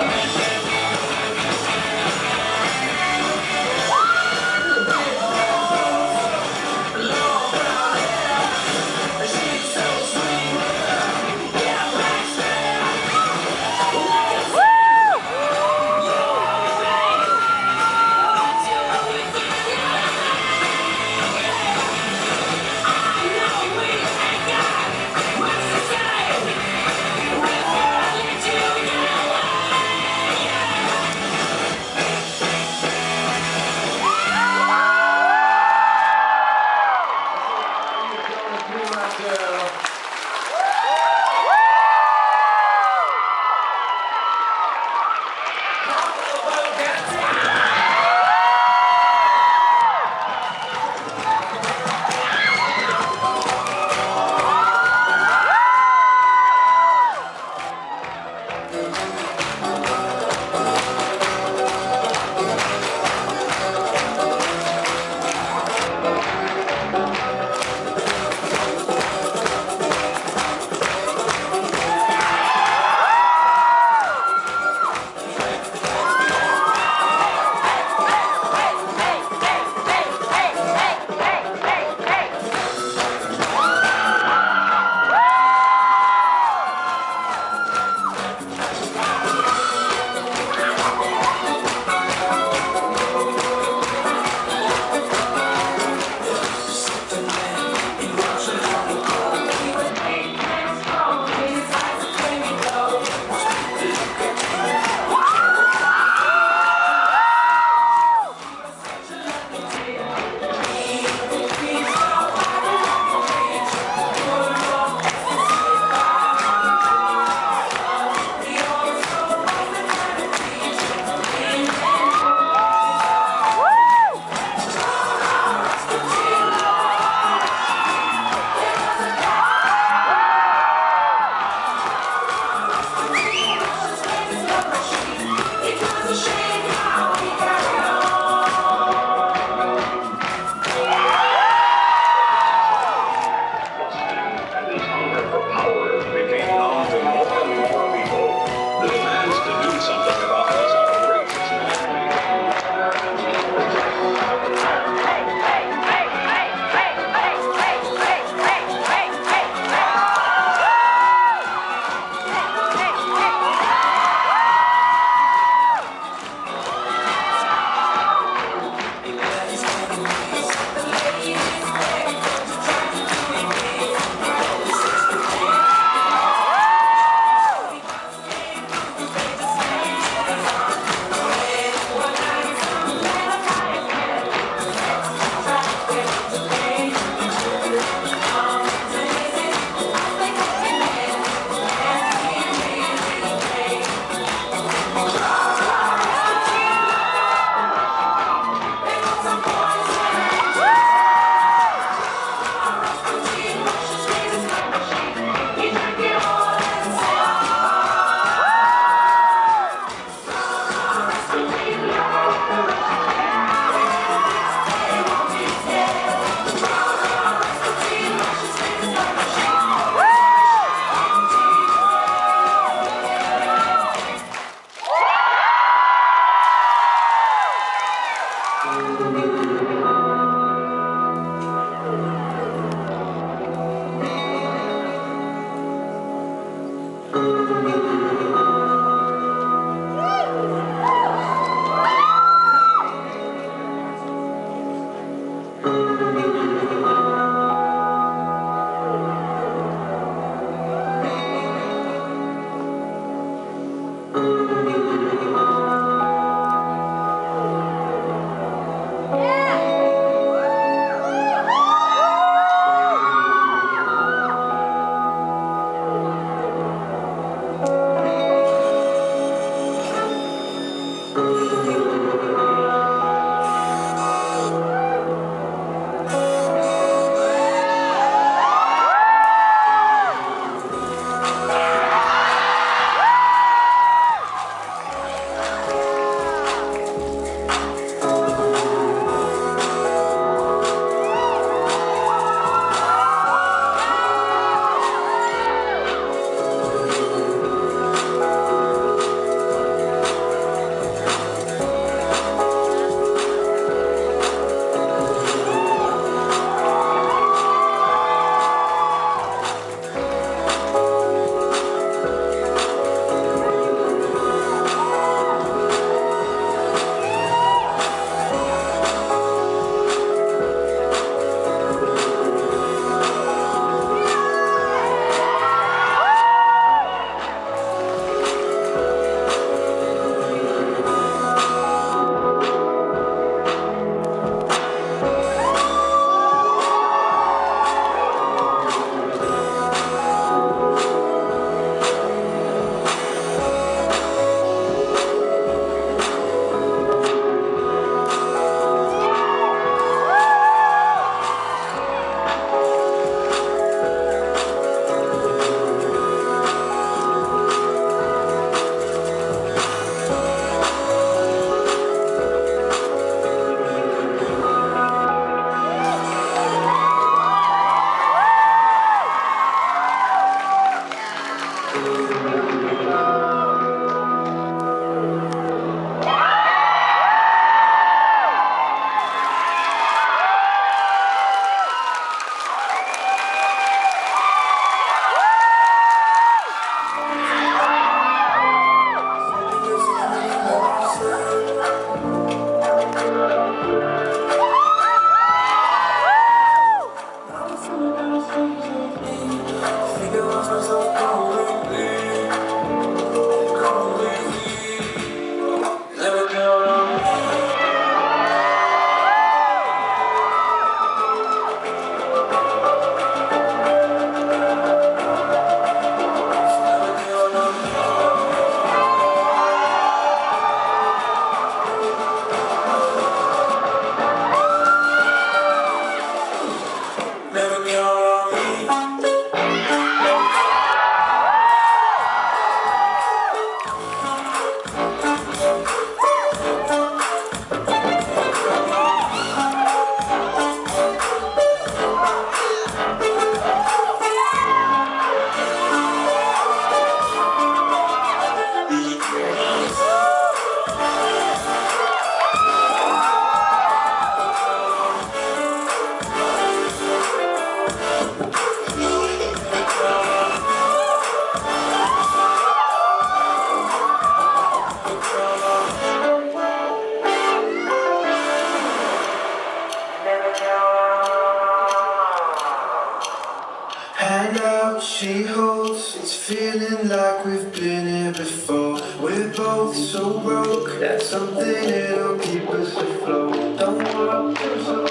Hand out, she holds. It's feeling like we've been here before. We're both so broke that something that'll keep us afloat. Don't walk so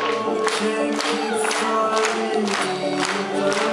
can't keep falling deeper.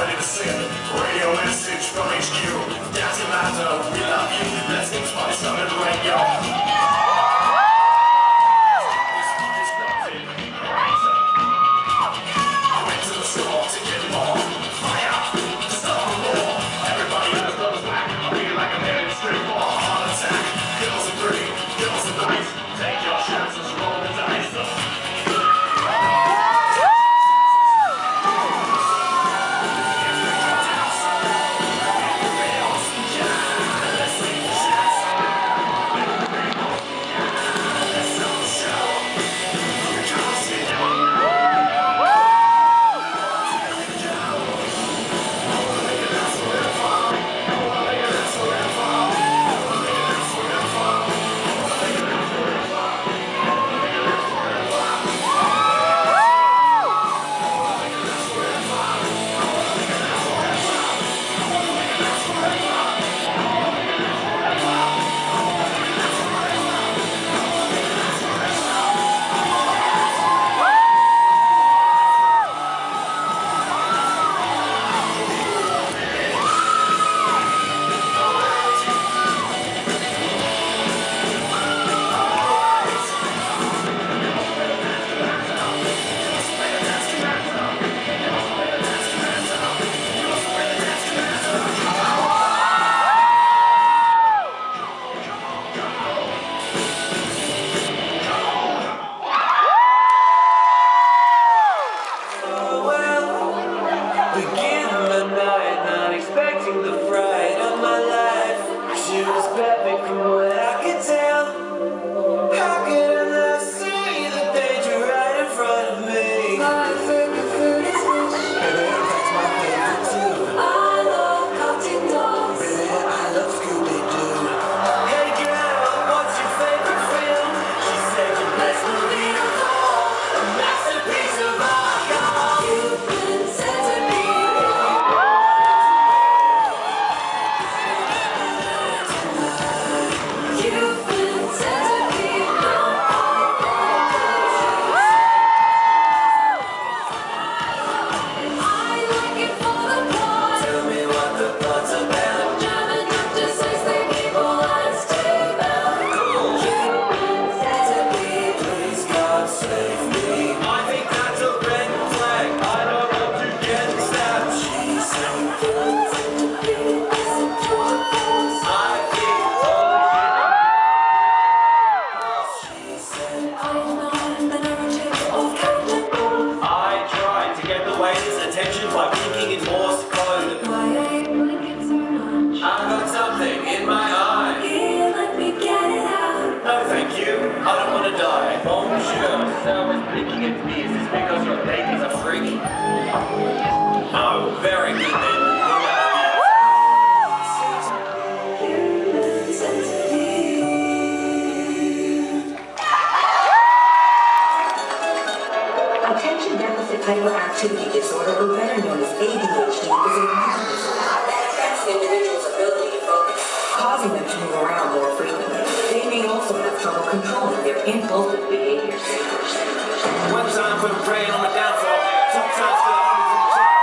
ready to send radio message from HQ. Doesn't matter, we love you. Let's get spiced up and radio. I went to the store to get more fire, to start a war. Everybody in the club is black. I feel like I'm headed straight for a heart attack. Girls are green, girls are nice. Take your chances, roll the dice. Hyperactivity disorder, or better known as ADHD, is a mental disorder that affects an individual's ability to focus, causing them to move around more frequently. They may also have trouble controlling their impulsive behaviors. One time for the brain on my downfall, two times for the homies in the trap.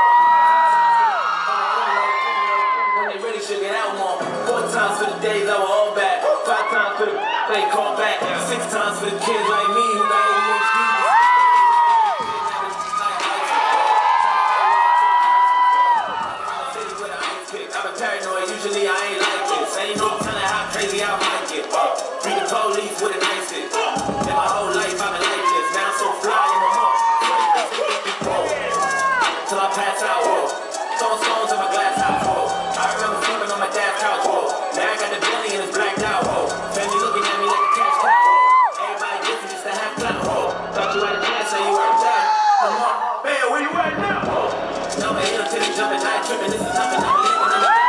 When they really should get out more, 4 times for the days I was all back, 5 times for the they call back, 6 times for the kids like me who got ADHD. Usually I ain't like this. Ain't no telling how crazy I might get. Be the police with a nice hit. In my whole life I've been like this. Now I'm so fly in my heart. Till I pass out. Whoa. Throwing stones in my glass house. Whoa. I remember sleeping on my dad's couch. Whoa. Now I got the belly and it's blacked out. Whoa. Family looking at me like a cash cow. Everybody different just to have fun. Whoa. Thought you had a chance, so you weren't down. Man, where you at now? Whoa. Now my heel to the jumping, I ain't tripping. This is nothing. I'm living.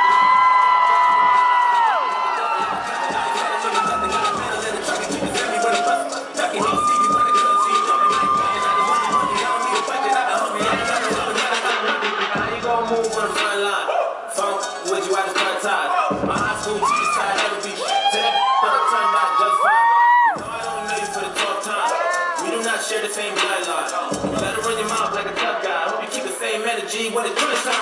Share the same bloodline. Let her run your mouth like a tough guy. I hope you keep the same energy strategy when it's finish time.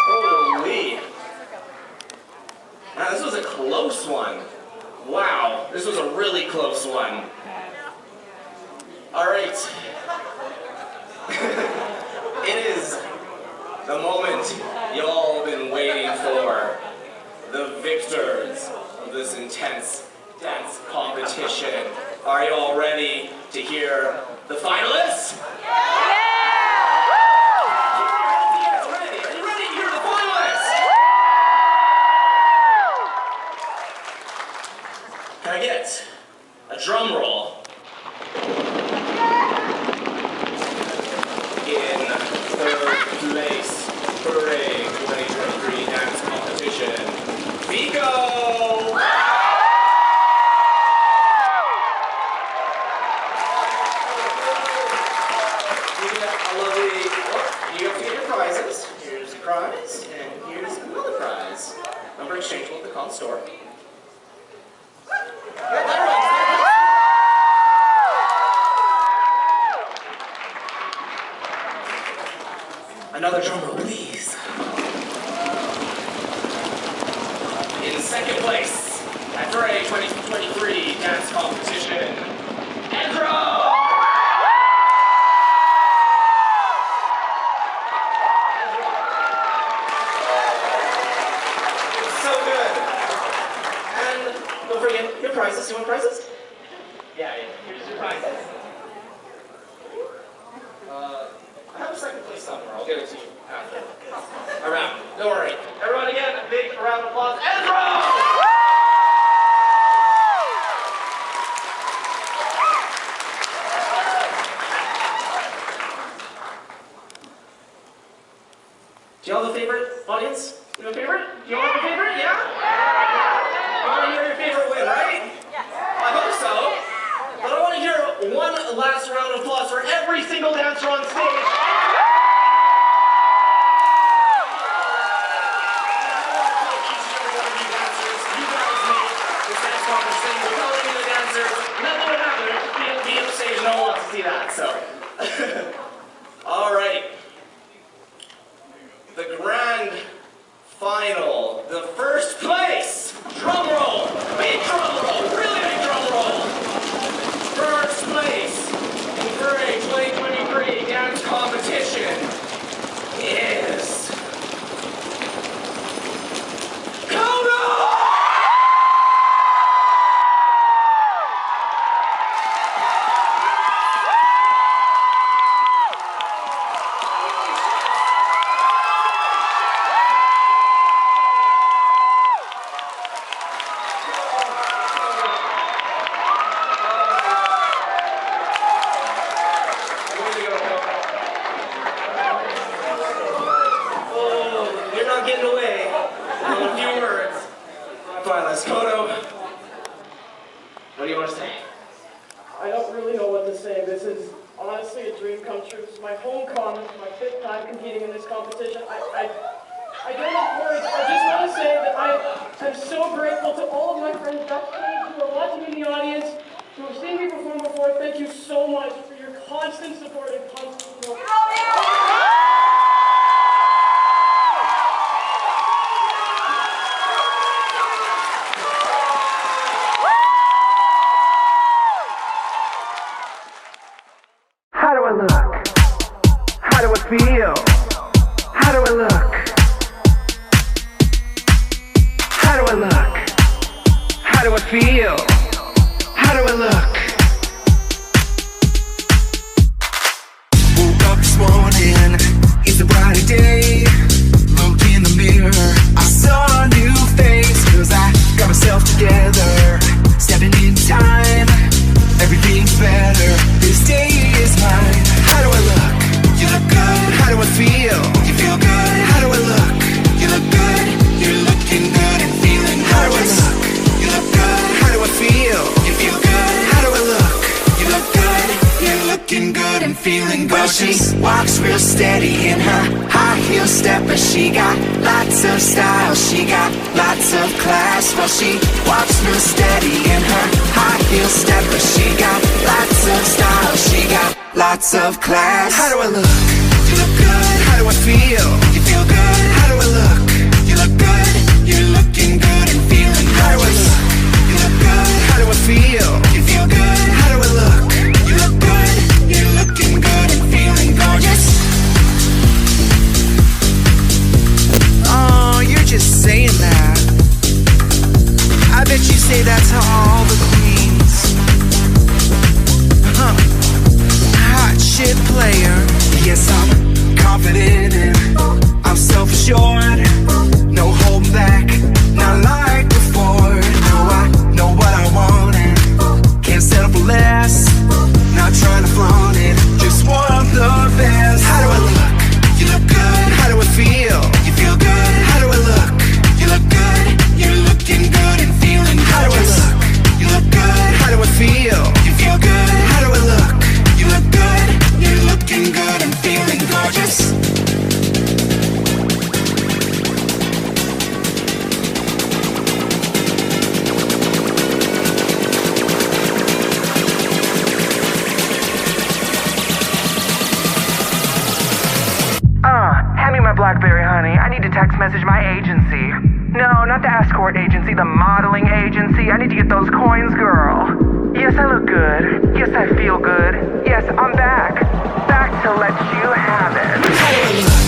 Holy. Now, this was a close one. Wow, this was a really close one. All right. It is the moment y'all been waiting for. The victors of this intense dance competition. Are y'all ready to hear the finalists? Yeah! Are you ready to hear the finalists? Can I get a drum roll? In third place, Parade 2023 dance competition, Vico! You get a lovely, you have to get your prizes. Here's a prize, and here's another prize. Number exchangeable at the con store. Another drum roll, please. In second place, at Furry 2023 dance competition, Andrew! So good. And don't forget your prizes. You want prizes? Yeah, here's your prizes. I have a second place somewhere. I'll get it to you after. Around. Don't worry. Everyone again, a big round of applause. Andrew! Do y'all have a favorite, audience? You have a favorite? Do y'all have a favorite? Yeah? I want to hear your favorite win, right? I hope so. But I want to hear one last round of applause for every single dancer on stage. No one wants to see that, so. All right. The grand final, the first place. Drum roll, big drum roll, really big drum roll. First place, the Furry 2023 dance competition is How do I look? You look good. How do I feel? You feel good. How do and feeling good. Well, she walks real steady in her high heel stepper. She got lots of style, she got lots of class. Well, she walks real steady in her high heel stepper. She got lots of style, she got lots of class. How do I look? You look good. How do I feel? You feel good. How do I look? You look good. You're looking good and feeling good. How do I look? You look good. How do I feel? You feel good. How do I look? You look good. You're looking good and feeling gorgeous. Oh, you're just saying that. I bet you say that to all the queens. Huh. Hot shit player. Yes, I'm confident and I'm self-assured. No holding back, not like before. No, I know what I want and can't settle for less. Not trying to flaunt it, just want the best. How do I look? You look good. How do I feel? You feel good. How do I look? You look good. You're looking good and feeling good. How do I look? You look good. How do I feel? You feel good. How do I look? You look good. You're looking good and feeling gorgeous. Hand me my BlackBerry, honey. I need to text message my agency. No, not the escort agency, the modeling agency. I need to get those coins, girl. Yes, I look good. Yes, I feel good. Yes, I'm back. Back to let you have it. How do I look?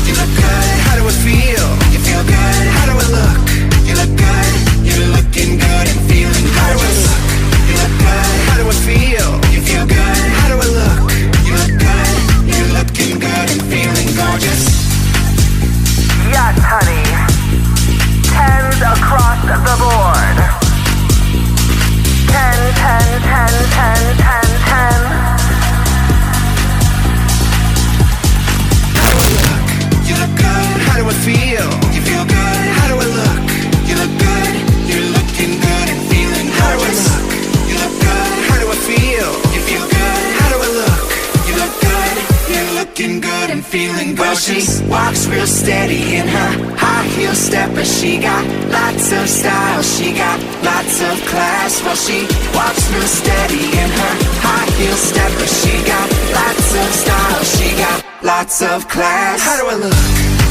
You look good. How do I feel? You feel good. How do I look? You look good. You're looking good and feeling good. How do I look? You look good. How do I feel? You feel good. How do I look? You look good. You're looking good and feeling gorgeous. Yes, honey. 10s across the board. 10, 10, 10, 10, 10, 10. You look good. How do I feel? You feel good. How do I look? You look good. You're looking good and feeling good. How do I look? You look good. How do I feel? You feel good. How do I look? You look good. You're looking good and feeling good. Well, she walks real steady in her high heel stepper. She got lots of style, she got lots of class. Well, she walks real steady in her high heel stepper. She got lots of style, she got lots of class. How do I look?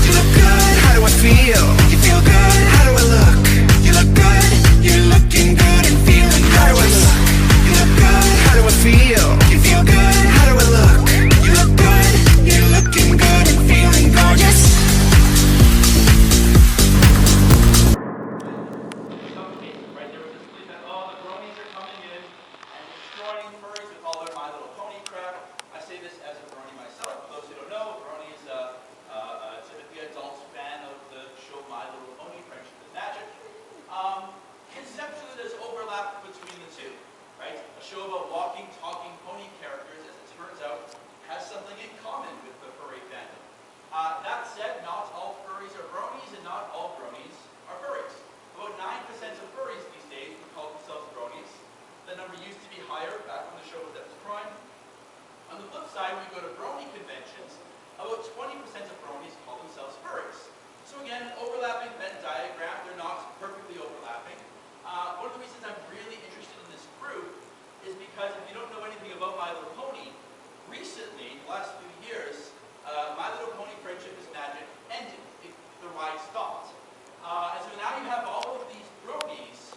You look good. How do I feel? You feel good. How do I look? You look good. You're looking good and feeling good. How do I look? You look good. How do I feel? You feel good. How do I look? You look good. You're looking good and feeling gorgeous. Right, there was this belief that, oh, the bronies are coming in and destroying furries with all their My Little Pony crap. I say this as a brony myself. For those who don't know, brony is typically adults fan of the show My Little Pony, Friendship is Magic. Conceptually, there's overlap between the two, right? A show about walking, talking pony characters, as it turns out, has something in common with the furry fandom. That said, not all furries are bronies, and not all bronies are furries. About 9% of furries these days would call themselves bronies. The number used to be higher back when the show was at its prime. On the flip side, when you go to brony conventions, about 20% of bronies call themselves furries. So again, an overlapping Venn diagram, they're not perfectly overlapping. One of the reasons I'm really interested in this group is because if you don't know anything about My Little Pony, recently, the last few years, My Little Pony Friendship is Magic ended. The ride stopped. And so now you have all of these bronies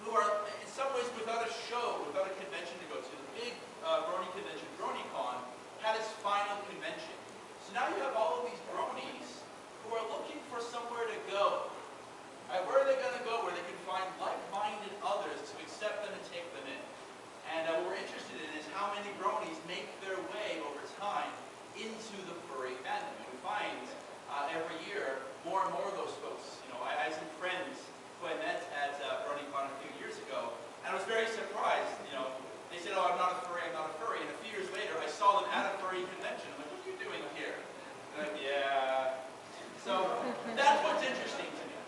who are, in some ways, without a show, without a convention to go to. The big brony convention, BronyCon, had its final convention. So now you have all of these bronies who are looking for somewhere to go. Where are they going to go? Where they can find like-minded others to accept them and take them in. And what we're interested in is how many bronies make their way over time into the furry fandom. And we find every year more and more of those folks. You know, I had some friends who I met at BronyCon a few years ago, and I was very surprised. You know, they said, "Oh, I'm not a furry, I'm not a furry." And a few years later, I saw them at a furry convention. I'm like, "What are you doing here?" And I'm like, "Yeah." So that's what's interesting to me.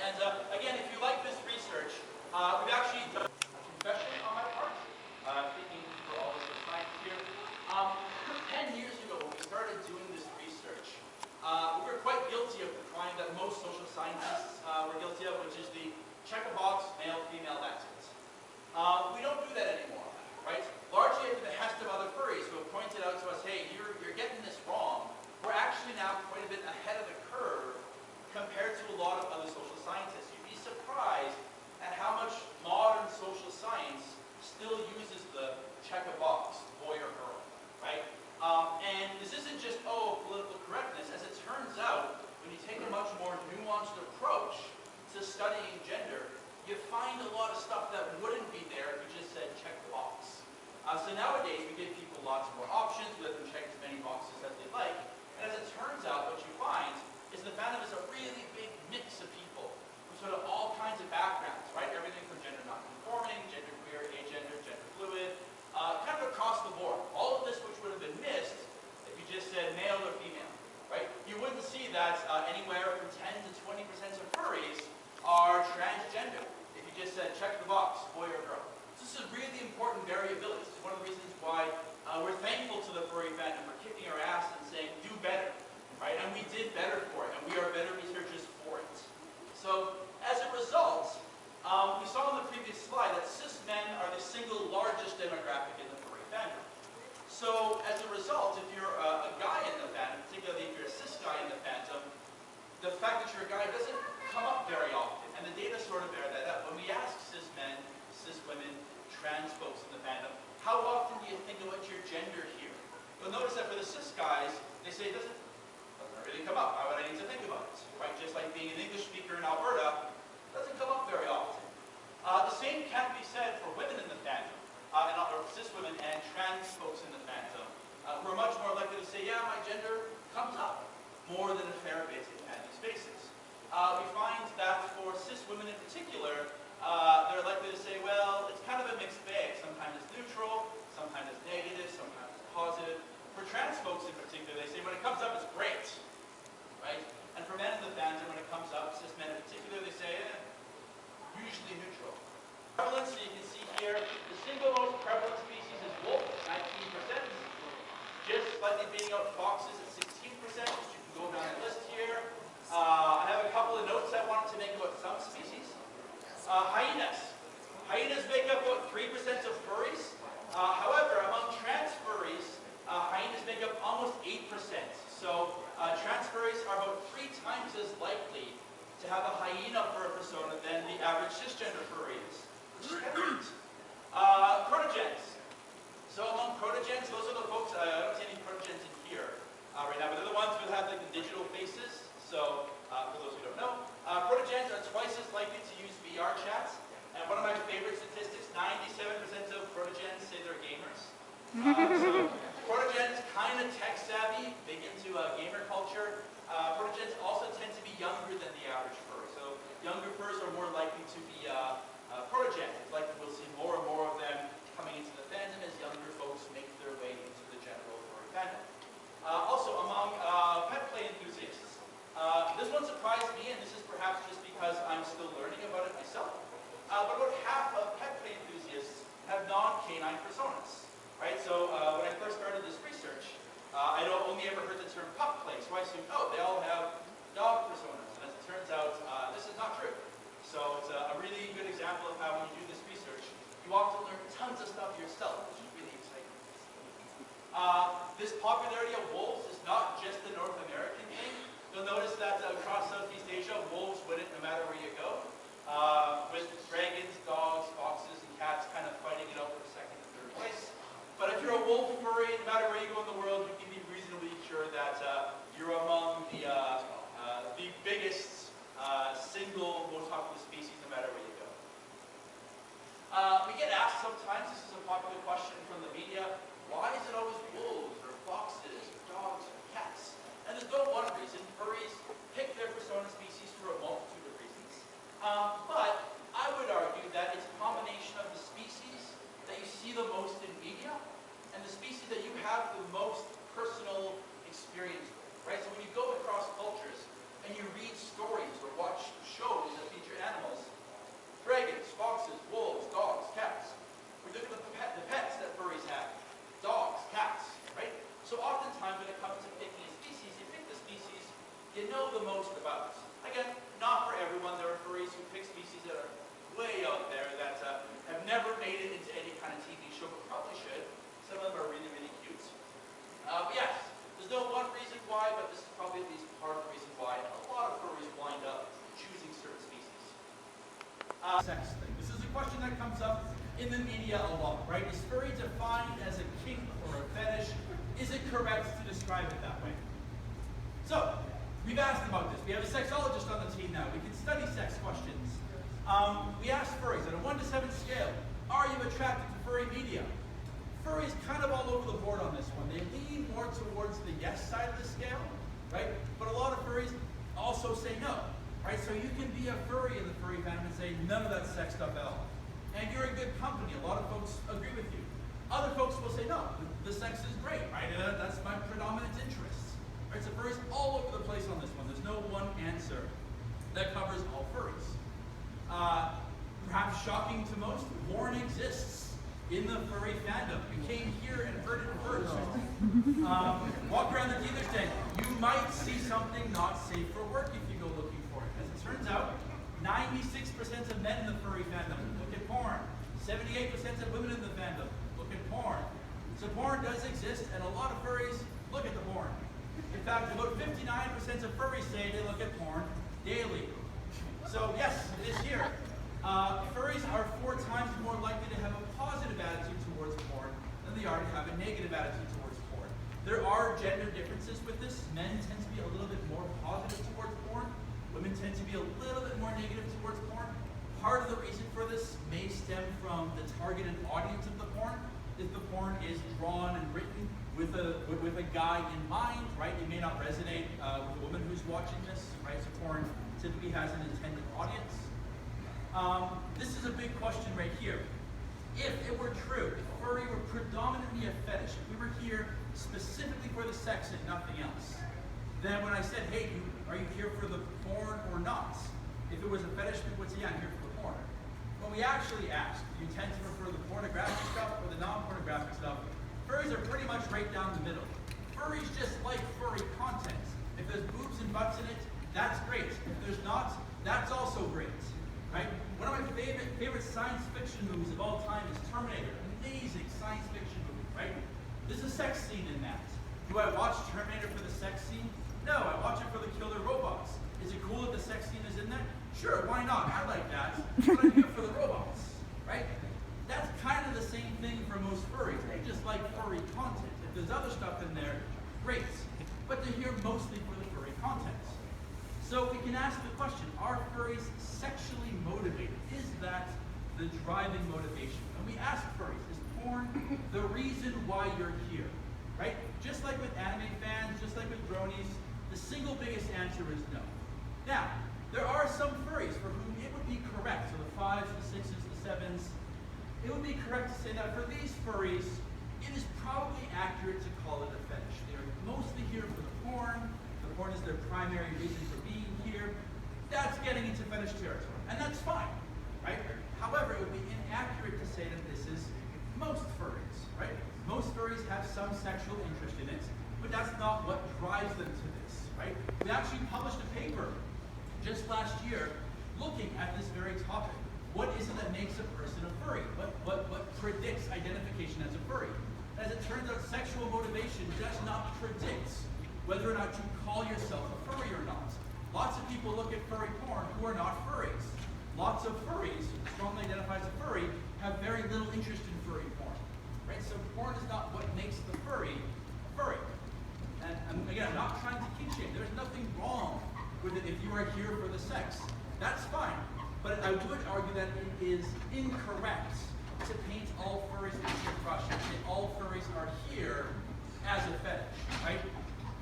And again, if you like this research, we've actually done a confession on my part, speaking for all of the science here. lots more options, let them check as many boxes as they like. And as it turns out, what you find is the fandom is a really big mix of people from sort of all kinds of backgrounds, right? Everything from gender non-conforming, genderqueer, agender, gender fluid, kind of across the board. All of this which would have been missed if you just said male or female, right? You wouldn't see that anywhere from 10 to 20% of furries are transgender. If you just said check the box, boy or girl. So this is really important variability. This is one of the reasons why we're thankful to the furry fandom for kicking our ass and saying do better, right? And we did better for it, and we are better researchers for it. So as a result, we saw on the previous slide that cis men are the single largest demographic in the furry fandom. So as a result, if you're a guy in the fandom, particularly if you're a cis guy in the fandom, the fact that you're a guy doesn't come up very often, and the data sort of bear that out. When we ask cis men, cis women, trans folks in the fandom, how often do you think about your gender here? You'll notice that for the cis guys, they say it doesn't really come up. Why would I need to think about it? Right? Just like being an English speaker in Alberta, doesn't come up very often. The same can't be said for women in the fandom, or cis women and trans folks in the fandom. We're much more likely to say, yeah, my gender comes up more than a fair bit in these spaces. We find that for cis women in particular, they're likely to say, well, it's kind of a mixed bag. Sometimes it's neutral, sometimes it's negative, sometimes it's positive. For trans folks in particular, they say when it comes up, it's great, right? And for men in the fandom, when it comes up, cis men in particular, they say, usually neutral. Prevalence, so you can see here, the single most prevalent species is wolf, 19%. Just slightly beating out foxes at 16%. You can go down the list here. I have a couple of notes I wanted to make about some species. Hyenas. Hyenas make up about 3% of furries. However, among trans furries, hyenas make up almost 8%. So trans furries are about 3 times as likely to have a hyena fur persona than the average cisgender furry is, which is kind of neat. Protogens. So among protogens, those are the folks, I don't see any protogens in here right now, but they're the ones who have like the digital faces. So for those who don't know, protogens are twice as likely to use VR chats. And one of my favorite statistics, 97% of protogens say they're gamers. So protogens kind of tech savvy, big into gamer culture. Protogens also tend to be younger than the average furry. So younger furs are more likely to be protogens. It's like we'll see more and more of them coming into the fandom as younger folks make their way into the general furry fandom. Also among pet play enthusiasts. This one surprised me, and this is perhaps just because I'm still learning about it myself. But about half of pet play enthusiasts have non-canine personas. Right? So when I first started this research, I'd only ever heard the term pup play, so I assumed, oh, they all have dog personas. And as it turns out, this is not true. So it's a really good example of how when you do this research, you often learn tons of stuff yourself, which is really exciting. This popularity of wolves is not just a North American thing. You'll notice that across Southeast Asia, wolves win it no matter where you go. With dragons, dogs, foxes, and cats kind of fighting it out for second and third place. But if you're a wolf furry, no matter where you go in the world, you can be reasonably sure that you're among the biggest single most popular species no matter where you go. We get asked sometimes, this is a popular question from the media, why is it always wolves or foxes or dogs or cats? And there's no one reason. Furries pick their persona species for a multitude of reasons. But I would argue that it's a combination of the species that you see the most in media and the species that you have the most personal experience with, right? So when you go across cultures and you read stories or watch shows that feature animals, dragons, foxes, wolves, dogs, cats. We look at the pets that furries have, dogs, cats, right? So oftentimes when it comes to picking a species, you pick the species you know the most about. Again, not for everyone. There are furries who pick species that are way out there that have never made it into any kind of TV show, but probably should. Some of them are really, really cute. But yes, there's no one reason why, but this is probably at least part of the reason why a lot of furries wind up choosing certain species. Sex thing. This is a question that comes up in the media a lot, right? Is furry defined as a kink or a fetish? Is it correct to describe it that way? So, we've asked about this. We have a sexologist on the team now. We can study sex questions. We asked furries on a 1 to 7 scale, are you attracted to furry media? Furries kind of all over the board on this one. They lean more towards the yes side of the scale, right? But a lot of furries also say no, right? So you can be a furry in the furry fandom and say none of that sex stuff at all. And you're in good company. A lot of folks agree with you. Other folks will say no, the sex is great, right? That's my predominant interest. Right? So furries all over the place on this one. There's no one answer that covers all furries. Perhaps shocking to most, porn exists in the furry fandom. You came here and heard it first. Walk around the dealer's den. You might see something not safe for work if you go looking for it. As it turns out, 96% of men in the furry fandom look at porn. 78% of women in the fandom look at porn. So porn does exist, and a lot of furries look at the porn. In fact, about 59% of furries say they look at porn daily. So yes, it is here. Furries are 4 times more likely to have a positive attitude towards porn than they are to have a negative attitude towards porn. There are gender differences with this. Men tend to be a little bit more positive towards porn. Women tend to be a little bit more negative towards porn. Part of the reason for this may stem from the targeted audience of the porn. If the porn is drawn and written with a guy in mind, right? It may not resonate with a woman who's watching this, right? So porn typically has an intended audience. This is a big question right here. If it were true, if furry were predominantly a fetish, if we were here specifically for the sex and nothing else, then when I said, hey, are you here for the porn or not? If it was a fetish, people would say, yeah, I'm here for the porn. When we actually asked, do you tend to prefer the pornographic stuff or the non-pornographic stuff? Furries are pretty much right down the middle. Furries just like furry content. If there's boobs and butts in it, that's great. If there's not, that's also great. Right? One of my favorite science fiction movies of all time is Terminator. Amazing science fiction movie, right? There's a sex scene in that. Do I watch Terminator for the sex scene? No, I watch it for the killer robots. Is it cool that the sex scene is in there? Sure, why not? I like that. But I'm here for the robots, right? That's kind of the same thing for most furries. They just like furry content. If there's other stuff in there, great. But they're here mostly for the furry content. So we can ask the question, are furries sexually motivated? Is that the driving motivation? And we ask furries, is porn the reason why you're here? Right? Just like with anime fans, just like with bronies, the single biggest answer is no. Now, there are some furries for whom it would be correct, so the 5s, the 6s, the 7s, it would be correct to say that for these furries, it is probably accurate to call it a fetish. They are mostly here for the porn. The porn is their primary reason for being here. That's getting into fetish territory, and that's fine, right? However, it would be inaccurate to say that this is most furries, right? Most furries have some sexual interest in it, but that's not what drives them to this, right? We actually published a paper just last year looking at this very topic. What is it that makes a person a furry? What predicts identification as a furry? As it turns out, sexual motivation does not predict whether or not you call yourself a furry or not. Lots of people look at furry porn who are not furries. Lots of furries, who strongly identify as a furry, have very little interest in furry porn. Right? So porn is not what makes the furry furry. And again, I'm not trying to kink shame. There's nothing wrong with it if you are here for the sex. That's fine. But I would argue that it is incorrect to paint all furries with a brush and say all furries are here as a fetish, right?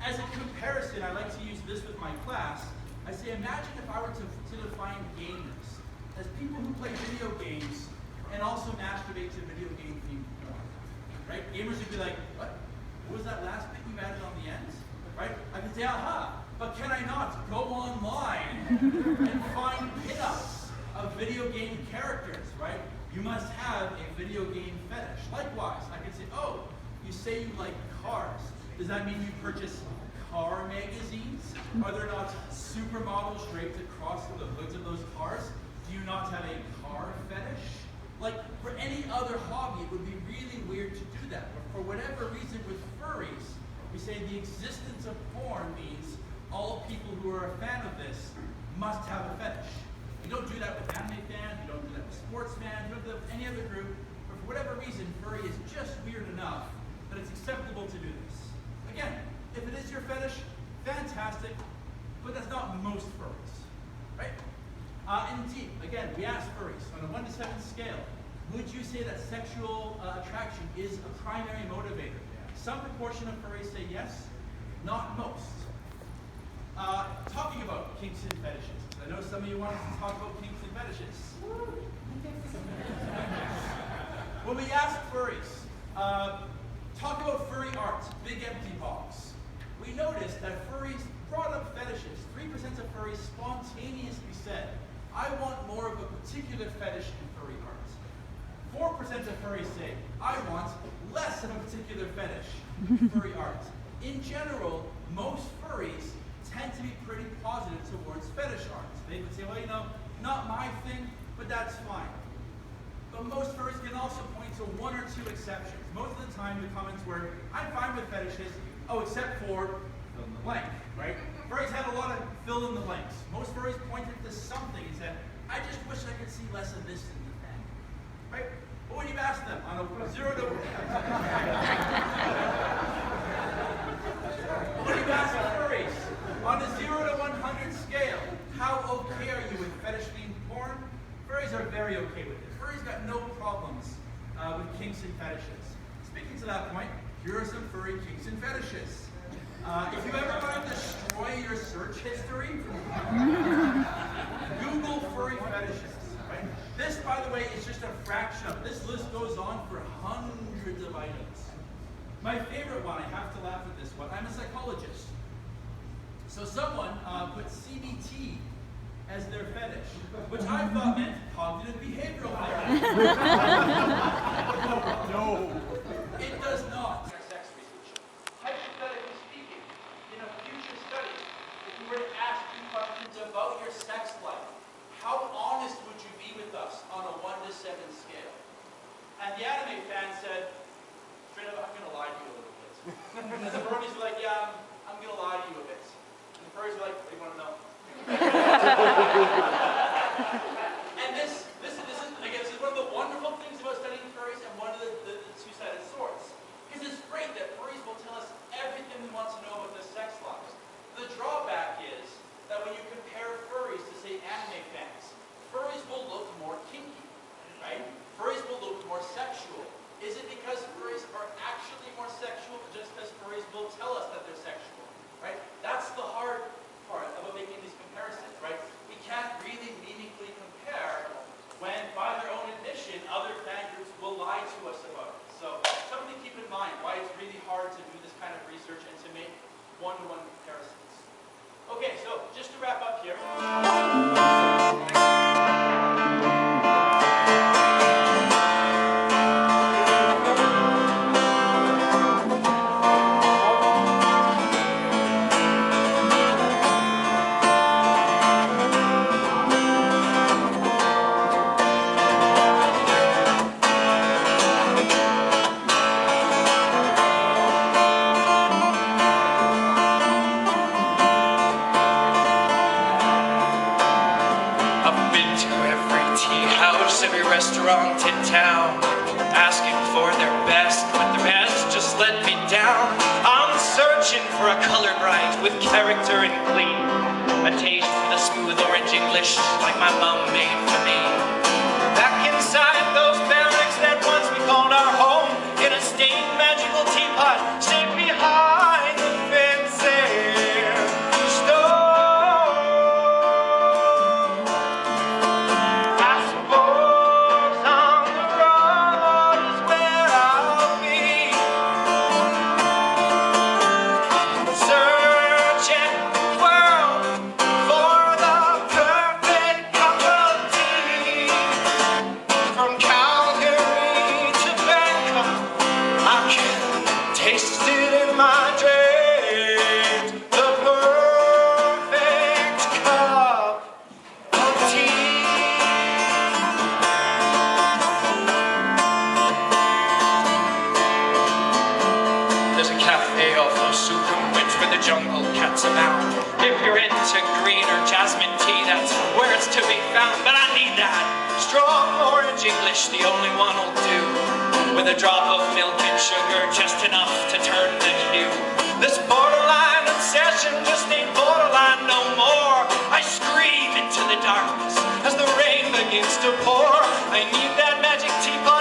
As a comparison, I like to use this with my class. I say, imagine if I were to define gamers as people who play video games and also masturbate to video game themed porn, right? Gamers would be like, what was that last bit you added on the end, right? I could say, aha, but can I not go online and find pinups of video game characters, right? You must have a video game fetish. Likewise, I could say, oh, you say you like cars. Does that mean you purchase car magazines? Are there not supermodels draped across the hoods of those cars? Do you not have a car fetish? Like, for any other hobby, it would be really weird to do that. But for whatever reason with furries, we say the existence of porn means all people who are a fan of this must have a fetish. You don't do that with anime fans, you don't do that with sports fans, you don't do that with any other group, but for whatever reason, furry is just weird enough that it's acceptable to do this. Again, if it is your fetish, fantastic, but that's not most furries, right? Indeed, again, we asked furries on a 1 to 7 scale, would you say that sexual attraction is a primary motivator? Some proportion of furries say yes, not most. Talking about kinks and fetishes. I know some of you want us to talk about kinks and fetishes. When we ask furries, talk about furry art, big empty box. We noticed that furries brought up fetishes. 3% of furries spontaneously said, I want more of a particular fetish in furry art. 4% of furries say, I want less of a particular fetish in furry art. In general, most furries tend to be pretty positive towards fetish art. They would say, well, you know, not my thing, but that's fine. But most furries can also point to 1 or 2 exceptions. Most of the time the comments were, I'm fine with fetishes, oh, except for fill in the blank, right? Furries have a lot of fill in the blanks. Most furries pointed to something and said, I just wish I could see less of this in the thing, right? But when you ask them on a 0 to... when you ask furries on a 0 to 100 scale, how okay are you with fetish-themed porn? Furries are very okay with it. Furries got no problems with kinks and fetishes. Speaking to that point, here are some furry kinks and fetishes. If you ever want to destroy your search history, Google furry fetishes. Right? This, by the way, is just a fraction of it. This list goes on for hundreds of items. My favorite one, I have to laugh at this one. I'm a psychologist. So someone put CBT as their fetish, which I thought meant cognitive behavioral therapy. No. It does not. Sex research. Hypothetically speaking, in a future study, if we were to ask you questions about your sex life, how honest would you be with us on a 1 to 7 scale? And the anime fan said, straight up, I'm going to lie to you a little bit. And the bronies were like, yeah, I'm going to lie to you a bit. And the furries were like, what do you want to know? And this is again, this is one of the wonderful things about studying furries and one of the two-sided swords. Because it's great that furries will tell us everything we want to know about their sex lives. The drawback is that when you compare furries to, say, anime fans, furries will look more kinky, right? Furries will look more sexual. Is it because furries are actually more sexual, or just because furries will tell us that they're sexual, right? That's the hard part about making these comparisons, right? We can't really meaningfully compare when, by their own admission, other fan groups will lie to us about it. So, something to keep in mind, why it's really hard to do this kind of research and to make one-to-one comparisons. Okay, so just to wrap up here. Every restaurant in town, asking for their best, but their best just let me down. I'm searching for a colored ride with character and glee, a taste for the smooth orange English like my mom made for me. Back inside those barracks that once we called our home, in a stained magical teapot, safe behind the fencing. If you're into green or jasmine tea, that's where it's to be found. But I need that strong orange English, the only one will do. With a drop of milk and sugar, just enough to turn the hue. This borderline obsession just ain't borderline no more. I scream into the darkness as the rain begins to pour. I need that magic teapot.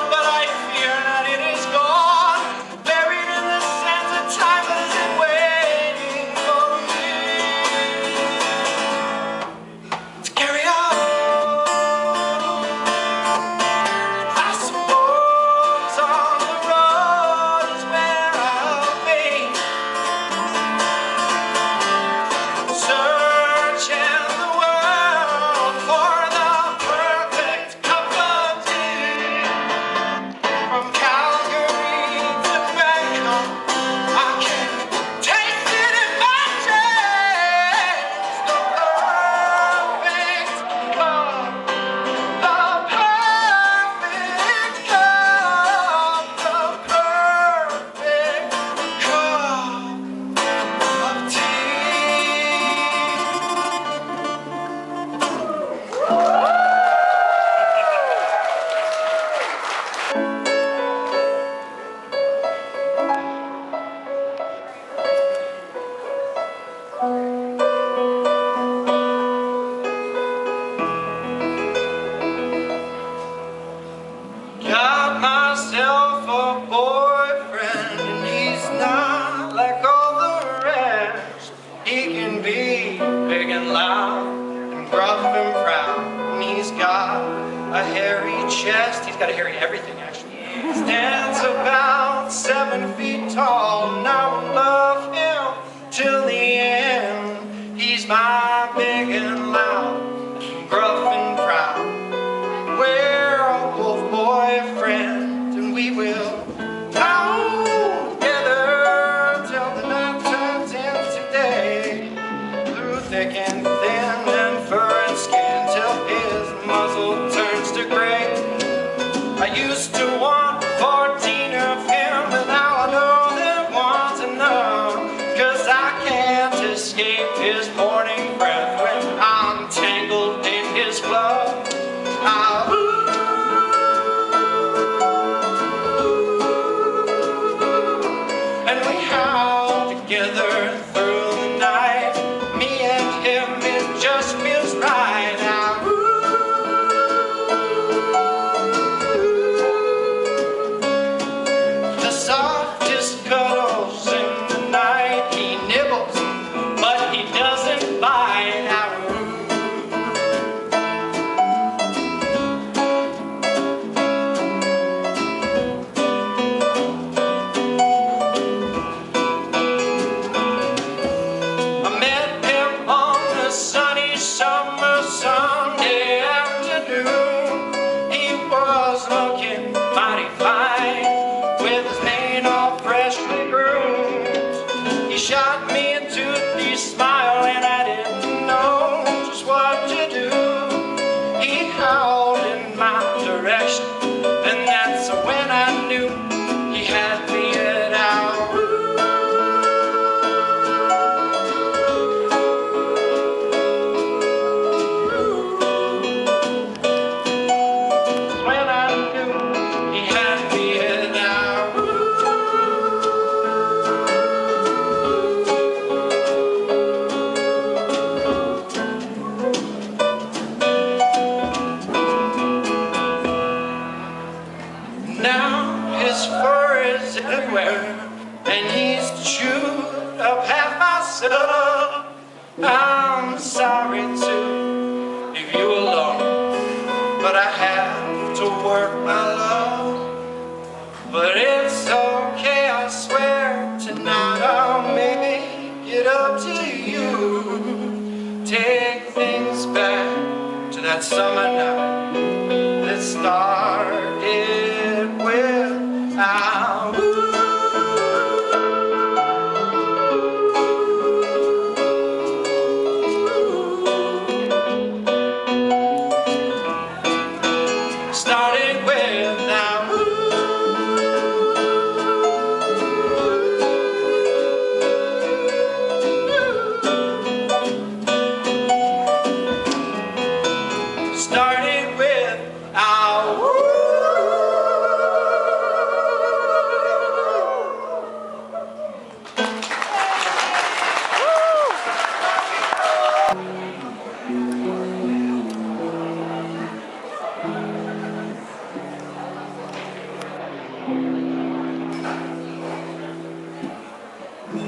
gotta hear everything actually. Stands about 7 feet tall, and I will love him till the end. He's my big and loud, gruff and proud werewolf boyfriend, and we will howl together till the night turns into day, through thick and thin and fur and skin till his muzzle turns to gray. I used to want 14 of him, and now I know that one's enough, 'cause I can't escape his morning breath when I'm tangled in his glove. And we howl together through the night. Me and him, it just feels right now. The softest cuddles in the night. He nibbles, but he doesn't bite out. I met him on the sunny summer Sunday afternoon. He was looking mighty fine, with his mane all freshly groomed. He shot me a toothy smile, and I didn't know just what to do. He howled in my direction, and that's when I knew he had me at out. When I knew he had me at out. Now his fur is everywhere, and he's chewed up half my soul. I'm sorry to leave you alone, but I have to work my love. But it's okay, I swear, tonight I'll maybe get up to you. Take things back to that summer night that started with our started with our started with our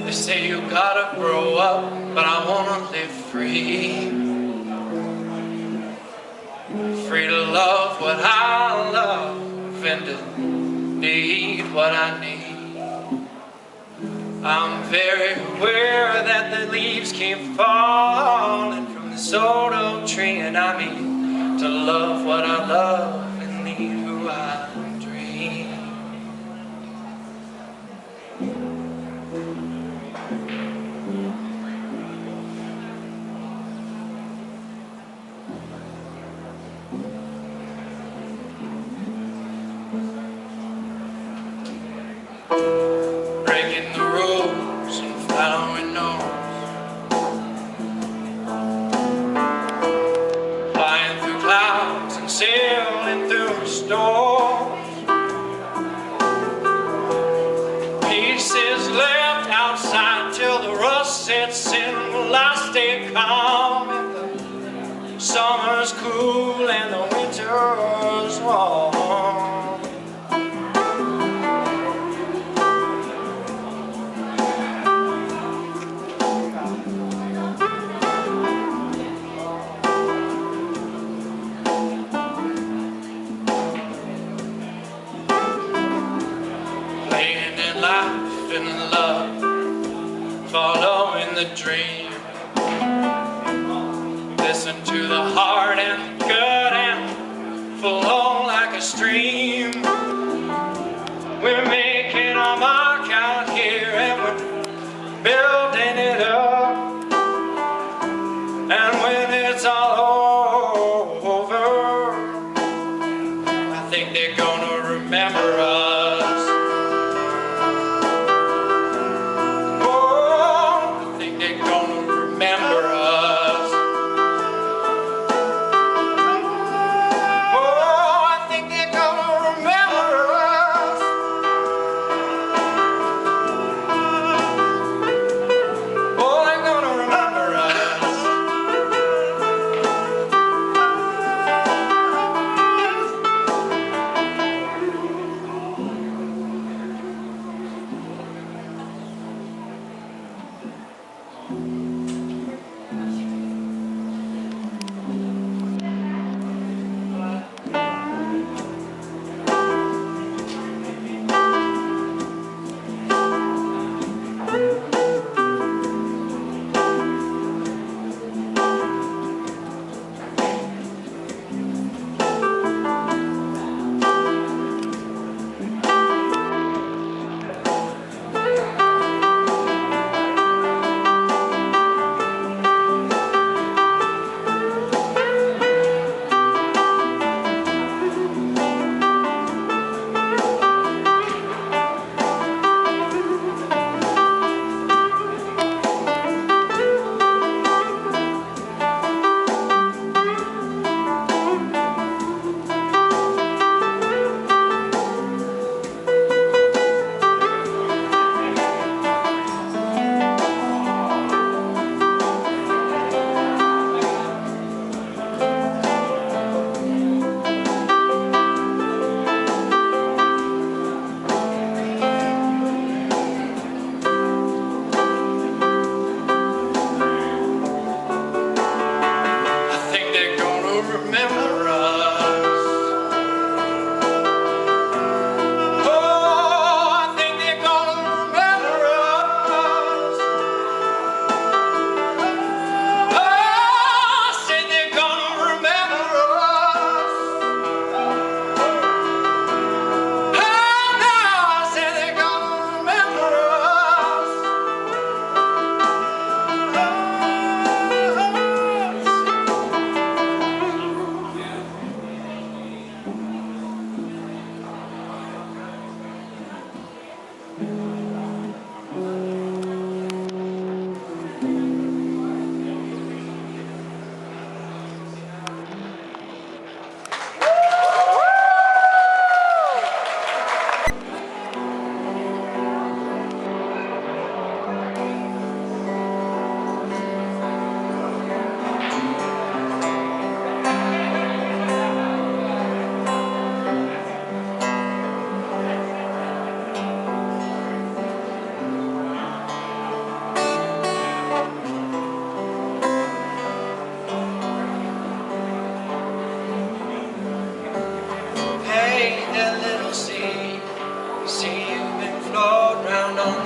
They say you gotta grow up, but I wanna live free. Free to love what I love and to need what I need. I'm very aware that the leaves keep falling from this old oak tree, and I mean to love what I love and need who I dream. Breaking the rules and following norms, flying through clouds and sailing through storms. Pieces left outside till the rust sets in. Will I stay calm if the summer's cool and the winter's warm? life and love, following the dream. Listen to the heart and the gut and flow like a stream. We're making our mark out here and we're building it up. And when it's all over, I think they're gonna remember us. Oh, I think they're gonna remember us.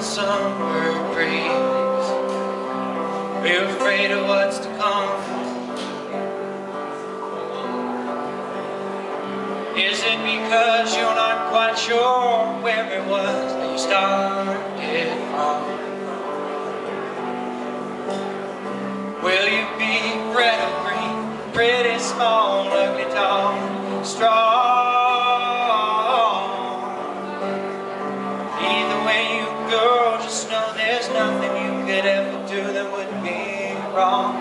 Summer breeze, we're afraid of what's to come. Is it because you're not quite sure where it was that you started from? Will you be red or green, pretty small, ugly, tall, strong? Either way you go, just know there's nothing you could ever do that would be wrong.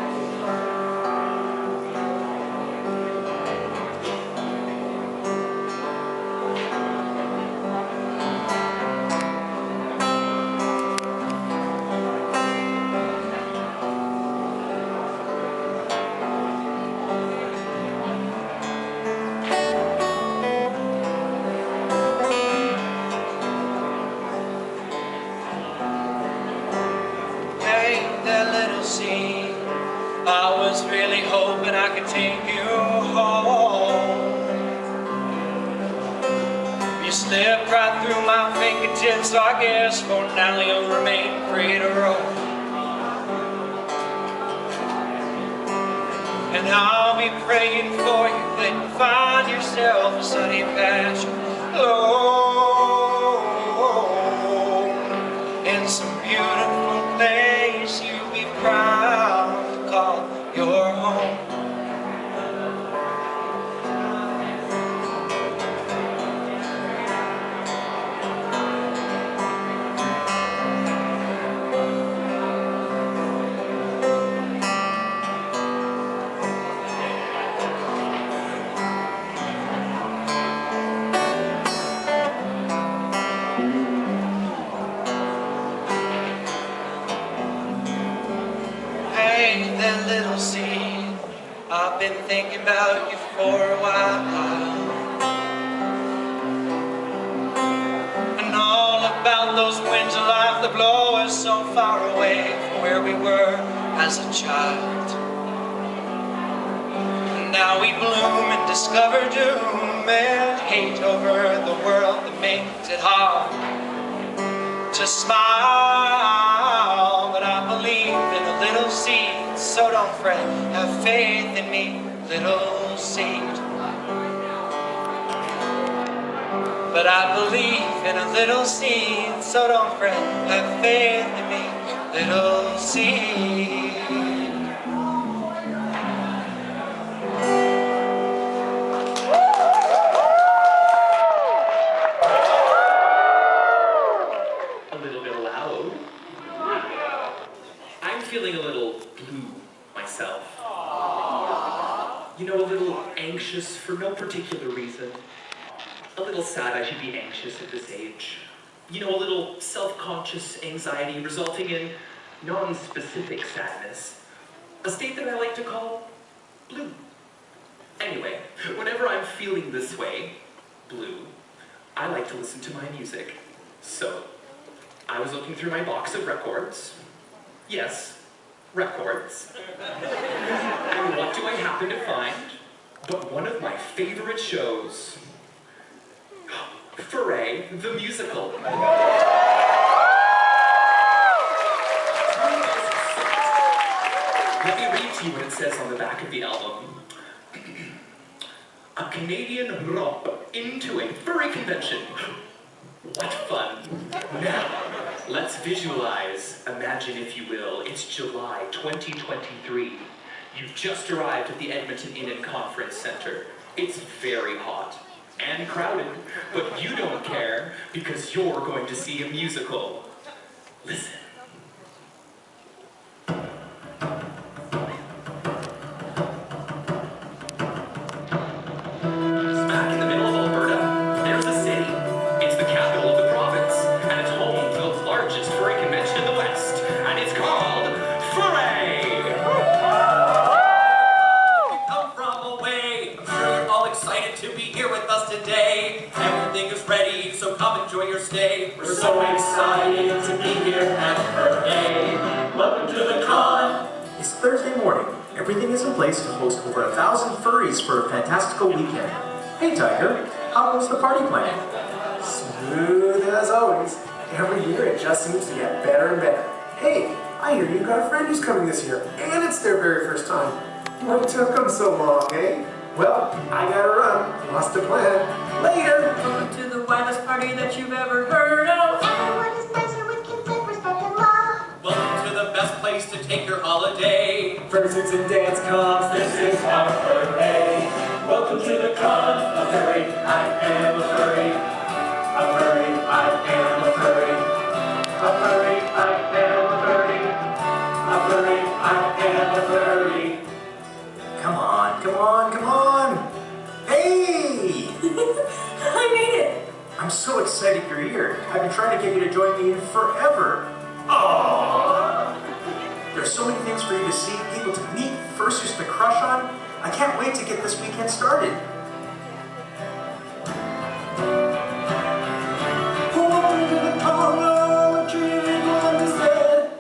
I was really hoping I could take you home. You slipped right through my fingertips. shit, so I guess for now you'll remain free to roam. And I'll be praying for you that you find yourself a sunny patch alone in some beautiful place you'll be proud to call your home. Little seed, I've been thinking about you for a while, and all about those winds of life that blow us so far away from where we were as a child. And now we bloom and discover doom and hate over the world that makes it hard to smile, but I believe in a little seed. So don't fret, have faith in me, little seed. But I believe in a little seed, so don't fret, have faith in me, little seed. A little bit loud. I'm feeling a little blue myself. You know, a little anxious for no particular reason. A little sad I should be anxious at this age. You know, a little self-conscious anxiety resulting in non-specific sadness. A state that I like to call blue. Anyway, whenever I'm feeling this way, blue, I like to listen to my music. So, I was looking through my box of records. Yes, records. And what do I happen to find but one of my favorite shows? Furry, the musical. Let me read to you what it says on the back of the album. A Canadian romp into a furry convention. What fun. Now, let's visualize, imagine if you will, it's July 2023. You've just arrived at the Edmonton Inn and Conference Center. It's very hot and crowded, but you don't care because you're going to see a musical. Listen. Smack in the middle of Alberta, there's a city. It's the capital of the province, and it's home to the largest furry convention in the West, and it's called Furry! We come from away. I'm sure you're all excited to be here with us today. Everything is ready, so come enjoy your stay. We're so excited to be here at FurRenegade. Welcome to the con. It's Thursday morning. Everything is in place to host over 1,000 furries for a fantastical weekend. Hey Tiger, how was the party plan? Smooth as always. Every year it just seems to get better and better. Hey, I hear you've got a friend who's coming this year, and it's their very first time. What took them so long, eh? Well, I gotta run. Lost a plan. Later! Welcome to the wildest party that you've ever heard of. Everyone is nicer with consent, respect, and love. Welcome to the best place to take your holiday. Fursuits and dance comps, this is our parade. Welcome to the con. A furry, I am a furry. A furry, I am a furry. A furry, I am a furry. A furry, I am a furry. Come on, come on, come on! Hey! I made it! I'm so excited you're here. I've been trying to get you to join me in forever. Aww! There's so many things for you to see, people to meet, fursuits to crush on. I can't wait to get this weekend started.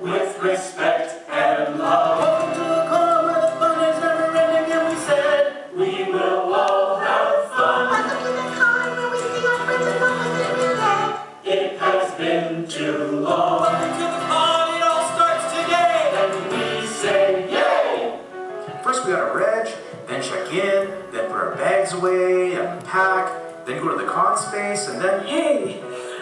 With respect and love. Welcome to the con where the fun is never ending, and we said we will all have fun. Welcome to the con where we see our friends and love every day. It has been too long. Welcome to the con, it all starts today. And we say yay! First we gotta reg, then check in, then put our bags away, unpack, then go to the con space, and then... Hey,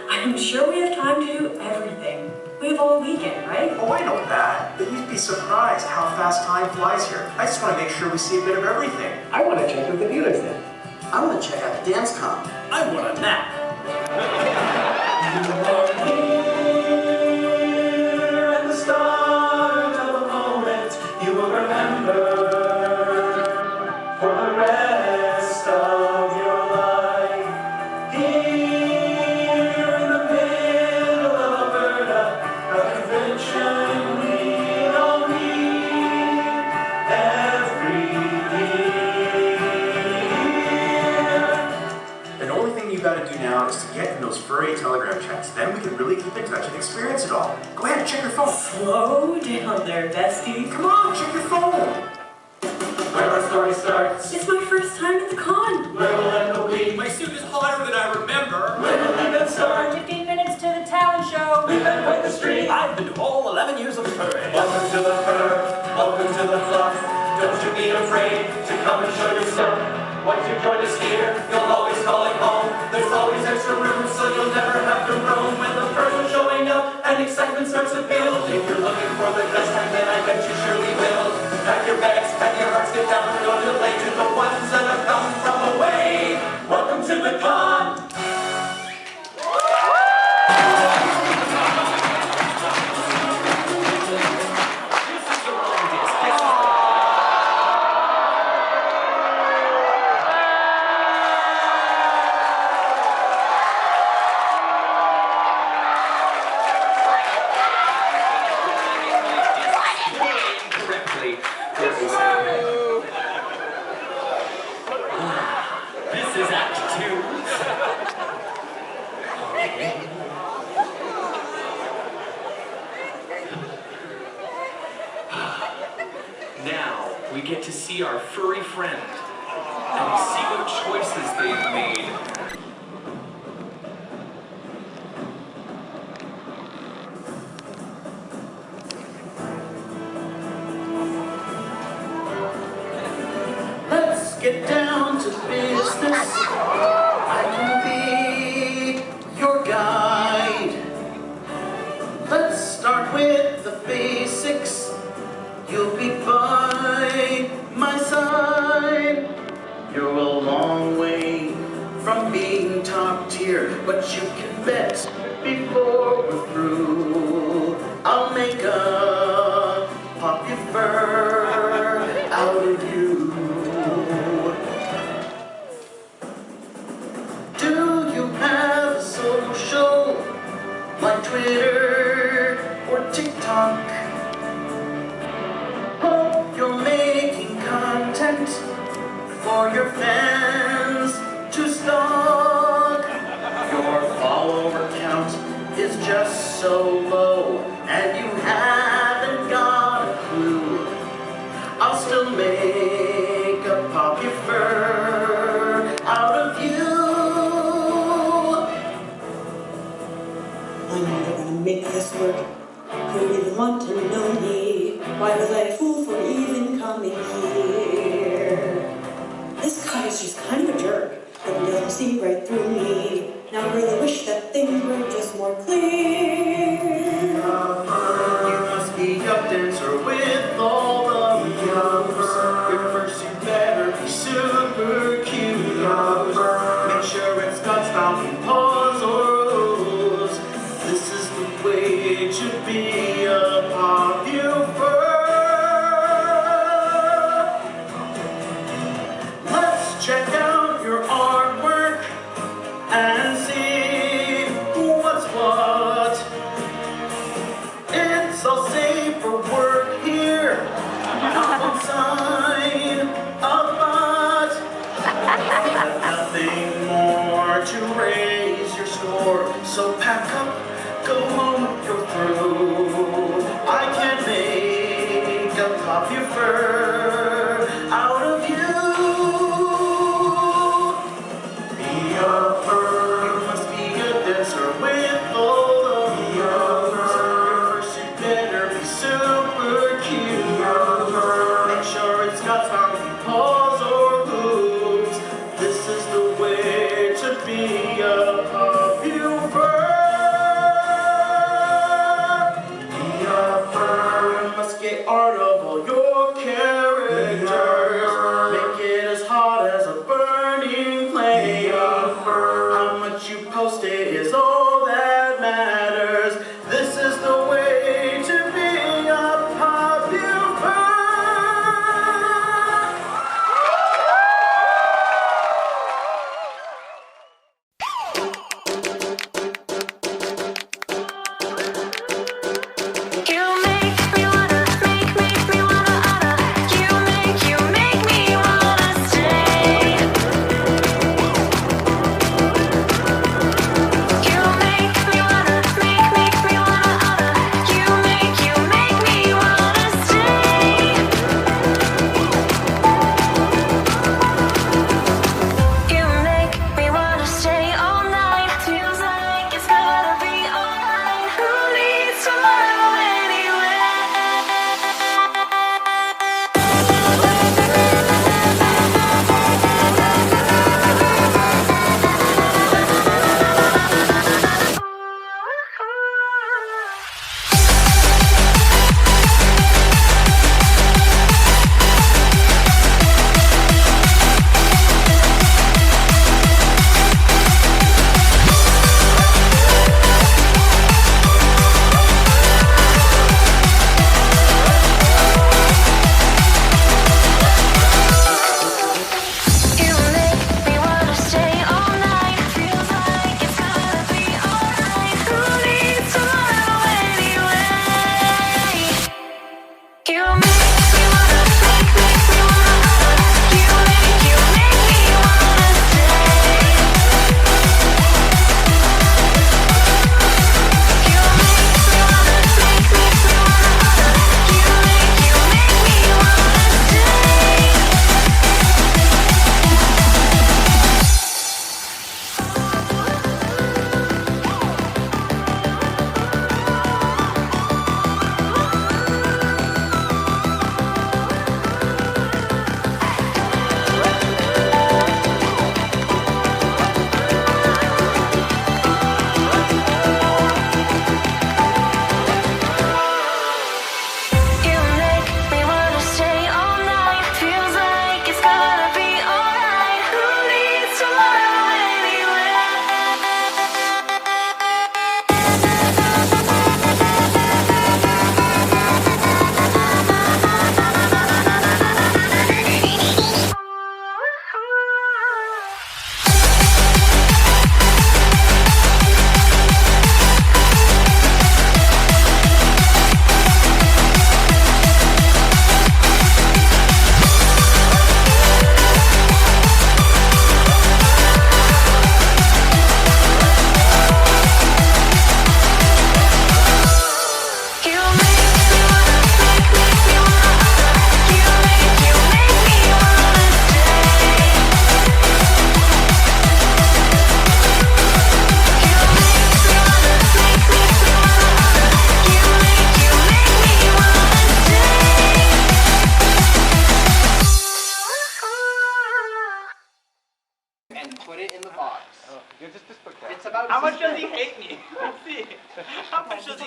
I'm sure we have time to do everything. We have all weekend, right? Oh, I know that, but you'd be surprised how fast time flies here. I just want to make sure we see a bit of everything. I want to check out the dealers then. I want to check out the dance comp. I want a nap. You are here at the start of a moment you will remember for the rest of your life. Here in the middle of Alberta, a convention we all meet every year. The only thing you gotta do now is to get in those furry telegram chats. Then we can really keep in touch and experience it all. Go ahead and check your phone. Slow down there, bestie. Come on, check your phone. Where our story starts, It's my first time at the con. where we'll end the week, My suit is hotter than I remember. when will even start. 15 minutes to the talent show. We've been quite the street. I've been to all 11 years of parade. Welcome to the fur, welcome to the fluff. Don't you be afraid to come and show your stuff. Once you join us here, you'll always call it home. There's always extra room, so you'll never have to roam. When the furs are showing up and excitement starts to build, if you're looking for the best time, then I bet you surely will. Pack your bags, pack your hearts, get down and go delay to the ones that have come from away. Welcome to the con. Incorrectly. This is Act 2. Now we get to see our furry friend and see what choices they've made. Let's get down to business. I can be your guide. Let's start with the basics. You'll be by my side. You're a long way from being top tier, but you can bet before we're through, I'll make a pop your fur out of you. Do you have a social like Twitter or TikTok? Hope you're making content for your fans to stalk. Your follower count is just so low, and you haven't got a clue. I'll still make a pop your fur out of you. I'm never gonna make this work. Who even want to know me? Why was I a fool for even coming here? This guy is just kind of a jerk, but he doesn't see right through me. Now I really wish that things were just more clear. You must be a dancer with all the moves. Your fursuit better be super cute. Make sure it's got stomping paws or hooves. This is the way it should be a pop you fur. Let's check out your artwork and see what's what. It's all safe for work here. Not sign of but. Nothing more to raise your score. So pack up, go home, you're through.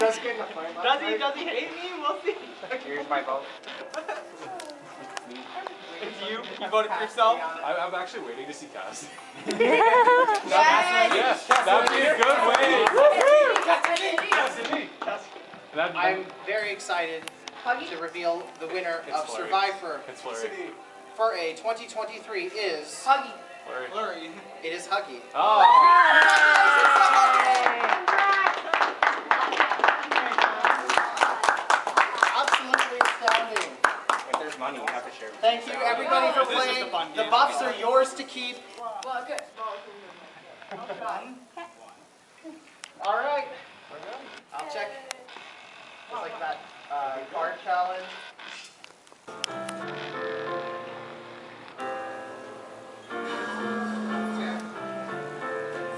was good enough for him. Does he hate me? We'll see. Here's my vote. It's you? You voted for yourself? I'm actually waiting to see Cass. Yes! That'd be a good way. I'm very excited to reveal the winner of Survivor for a 2023 is Huggy. Flurry. It is Huggy. Oh. Absolutely astounding. If there's money, you have to share. Thank you everybody for playing. The buffs are yours to keep. Well, good. All right. I'll check. Just like that card challenge.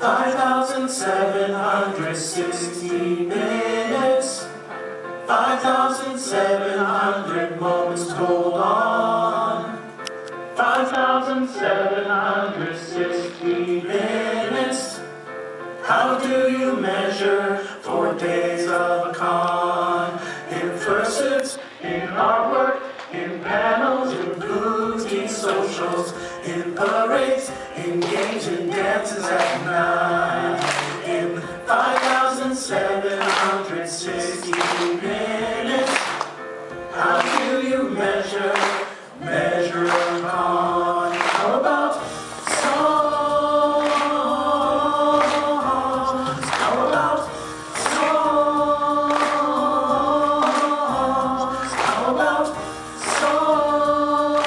5,760 minutes, 5,700 moments told on, 5,760 minutes. How do you measure 4 days of a con? In fursuits, in artwork, in panels, in booty socials, in parades, in games and dances at night. In 5,760 minutes, how do you measure a con? How about songs? How about songs? How about songs?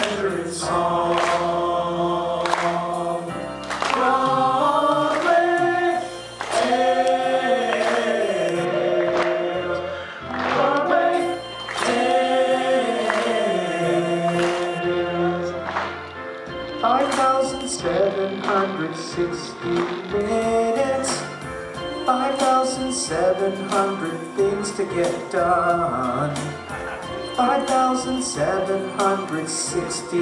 Measuring songs. Broadway tales. Broadway tales. 5,760 minutes. 5,700 things to get done. 5,760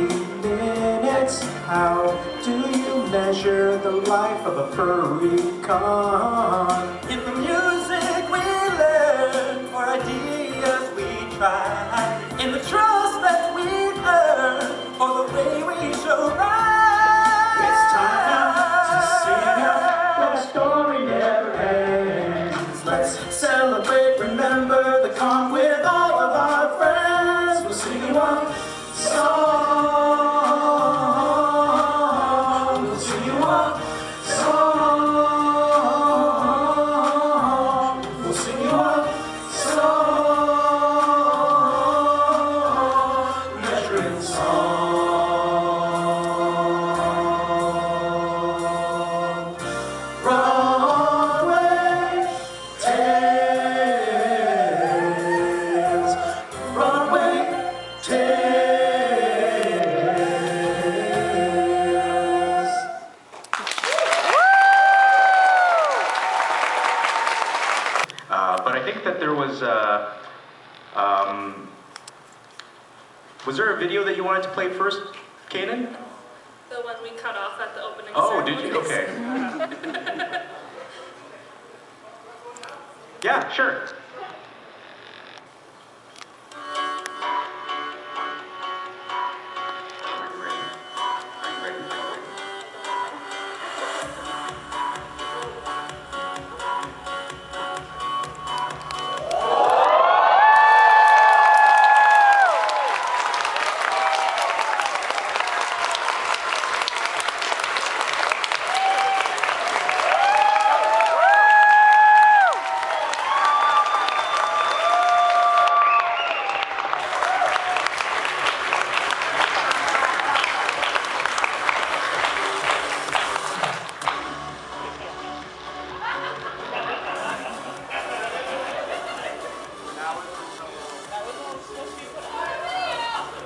minutes. How do you measure the life of a furry con? In the music we learn, for ideas we try, in the trust that we earn, for the way we show right. It's time now to sing out where the story never ends. Let's celebrate, remember the con with all of our friends. We'll sing you one song. We'll sing you one song. We'll sing you one song. Measuring song. Broadway tales. Broadway tales. But I think that there was there a video that you wanted to play first, Kanan? The one we cut off at the opening Oh, did you? ceremonies. Okay. Yeah, sure.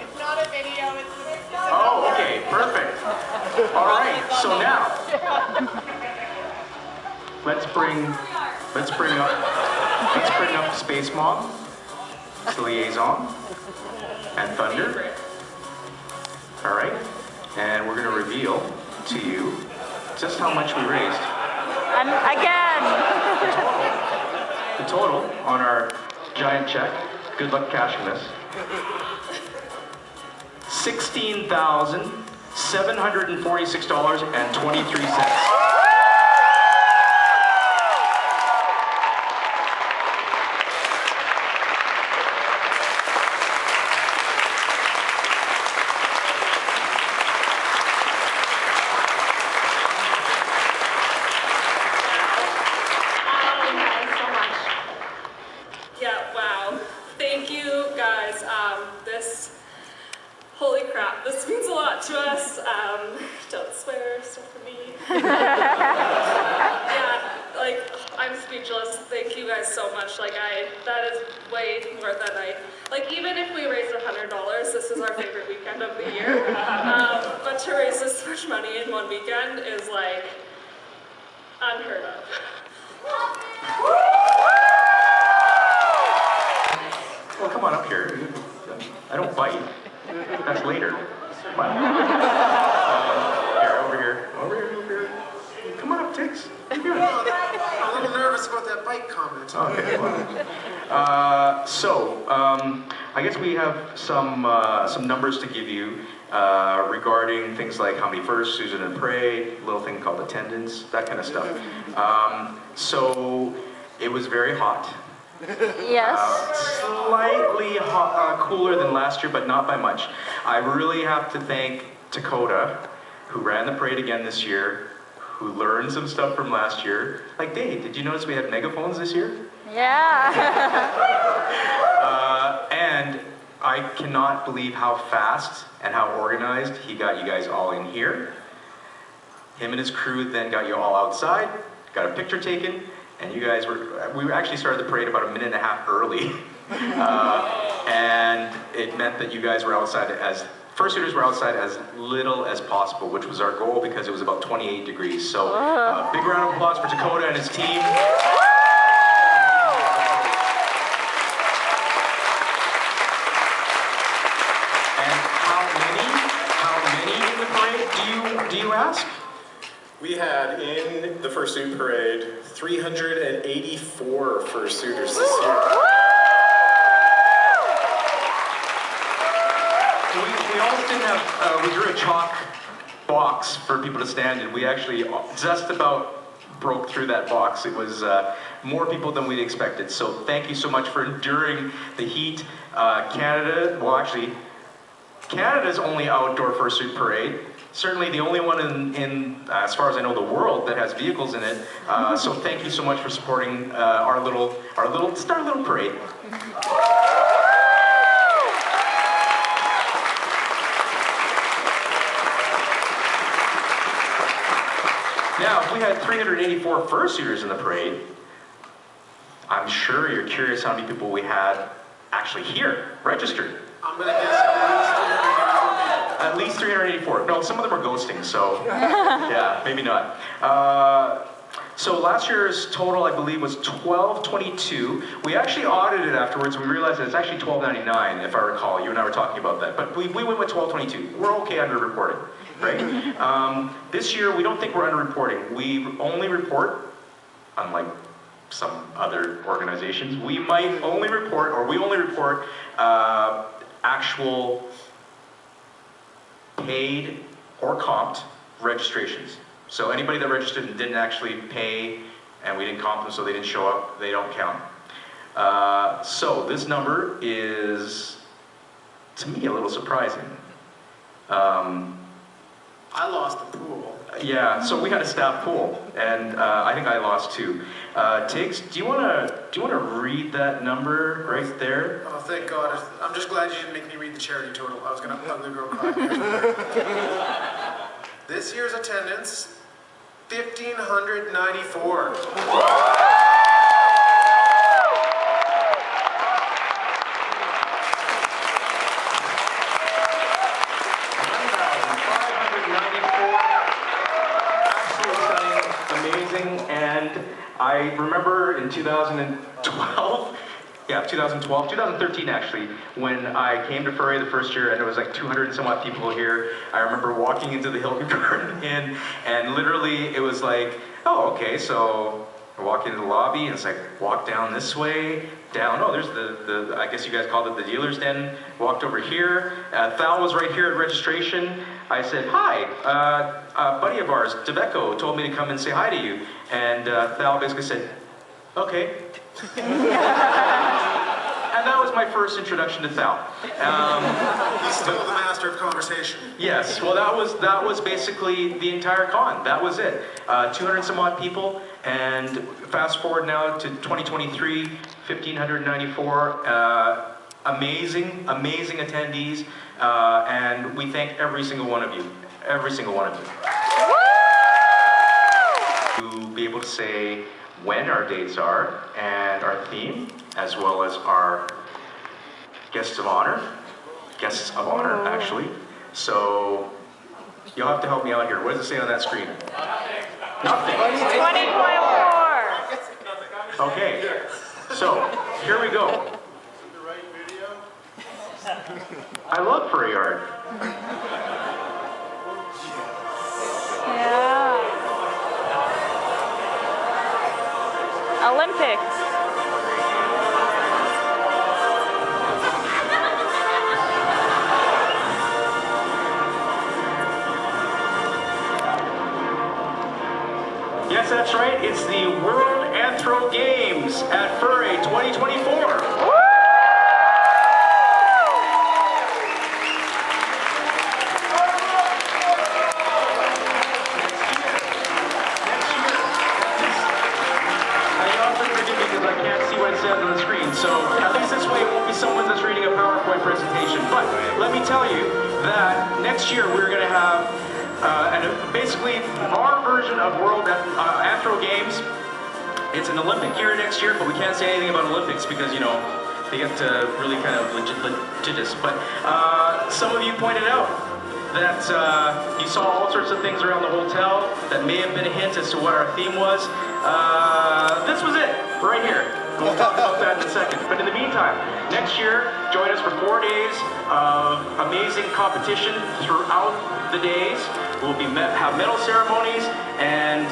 It's not a video, it's Oh, okay, perfect. All right, so now let's bring up Space Mom, the liaison, and Thunder. All right, and we're gonna reveal to you just how much we raised. And again. giant check. Good luck cashing this. $16,746.23. Holy crap, this means a lot to us. Don't swear, stuff for me. Yeah, like, I'm speechless. Thank you guys so much. Like, that is way more than like, even if we raised $100, this is our favorite weekend of the year. But to raise this much money in one weekend is, like, unheard of. Well, come on up here. I don't bite. That's later. But, here, over here. Come on up, Tiggs. I'm a little nervous about that bite comment. Okay, I guess we have some numbers to give you regarding things like how many fursuits in a parade, a little thing called attendance, that kind of stuff. So it was very hot. Yes. Slightly cooler than last year, but not by much. I really have to thank Dakota, who ran the parade again this year, who learned some stuff from last year. Like, Dave, did you notice we had megaphones this year? Yeah. And I cannot believe how fast and how organized he got you guys all in here. Him and his crew then got you all outside, got a picture taken, and you guys we actually started the parade about a minute and a half early. And it meant that you guys were outside fursuiters were outside as little as possible, which was our goal because it was about 28 degrees. So big round of applause for Dakota and his team. And how many in the parade do you ask? We had in the Fursuit Parade 384 fursuiters this year. We almost didn't have, we drew a chalk box for people to stand in. We actually just about broke through that box. It was more people than we'd expected. So thank you so much for enduring the heat. Canada's only outdoor Fursuit Parade. Certainly the only one in as far as I know, the world that has vehicles in it. So thank you so much for supporting our little parade. Now, if we had 384 fursuiters in the parade, I'm sure you're curious how many people we had actually here, registered. I'm gonna guess at least 384. No, some of them are ghosting, so yeah, maybe not. So last year's total, I believe, was $12.22. We actually audited afterwards. We realized that it's actually $12.99, if I recall. You and I were talking about that. But we went with $12.22. We're okay underreporting, right? This year, we don't think we're underreporting. We only report, unlike some other organizations, we only report actual paid or comped registrations. So anybody that registered and didn't actually pay, and we didn't comp them, so they didn't show up, they don't count. So this number is, to me, a little surprising. I lost the pool. Yeah, so we had a staff pool, and I think I lost too. Tiggs, do you wanna read that number right there? Oh, thank God. I'm just glad you didn't make me read the charity total. I was gonna ugly girl cry. This year's attendance, 1,594. And I remember in 2013 actually, when I came to Furry the first year and there was like 200 and some odd people here. I remember walking into the Hilton Garden Inn and literally it was like, oh, okay, so I walk into the lobby, and it's like, walk down this way, down, oh, there's the I guess you guys called it the dealer's den. Walked over here. Thall was right here at registration. I said, hi, a buddy of ours, Deveco, told me to come and say hi to you. And Thall basically said, okay. And that was my first introduction to Thall. He's still the master of conversation. Yes, well that was basically the entire con. That was it. 200 some odd people, and fast forward now to 2023, 1,594 amazing attendees, and we thank every single one of you. Every single one of you. To be able to say when our dates are, and our theme, as well as our guests of honor. Guests of honor, actually. So, you'll have to help me out here. What does it say on that screen? Nothing. 20.4. Okay, so, here we go. I love furry art. Yeah. Olympics. Yes, that's right. It's the World Anthro Games at Furry 2024. On the screen, so at least this way it won't be someone that's reading a PowerPoint presentation. But let me tell you that next year we're going to have basically our version of World Anthro Games. It's an Olympic year next year, but we can't say anything about Olympics because, you know, they get really kind of litigious. But some of you pointed out that you saw all sorts of things around the hotel that may have been a hint as to what our theme was. This was it, right here. We'll talk about that in a second. But in the meantime, next year, join us for 4 days of amazing competition throughout the days. We'll have medal ceremonies, and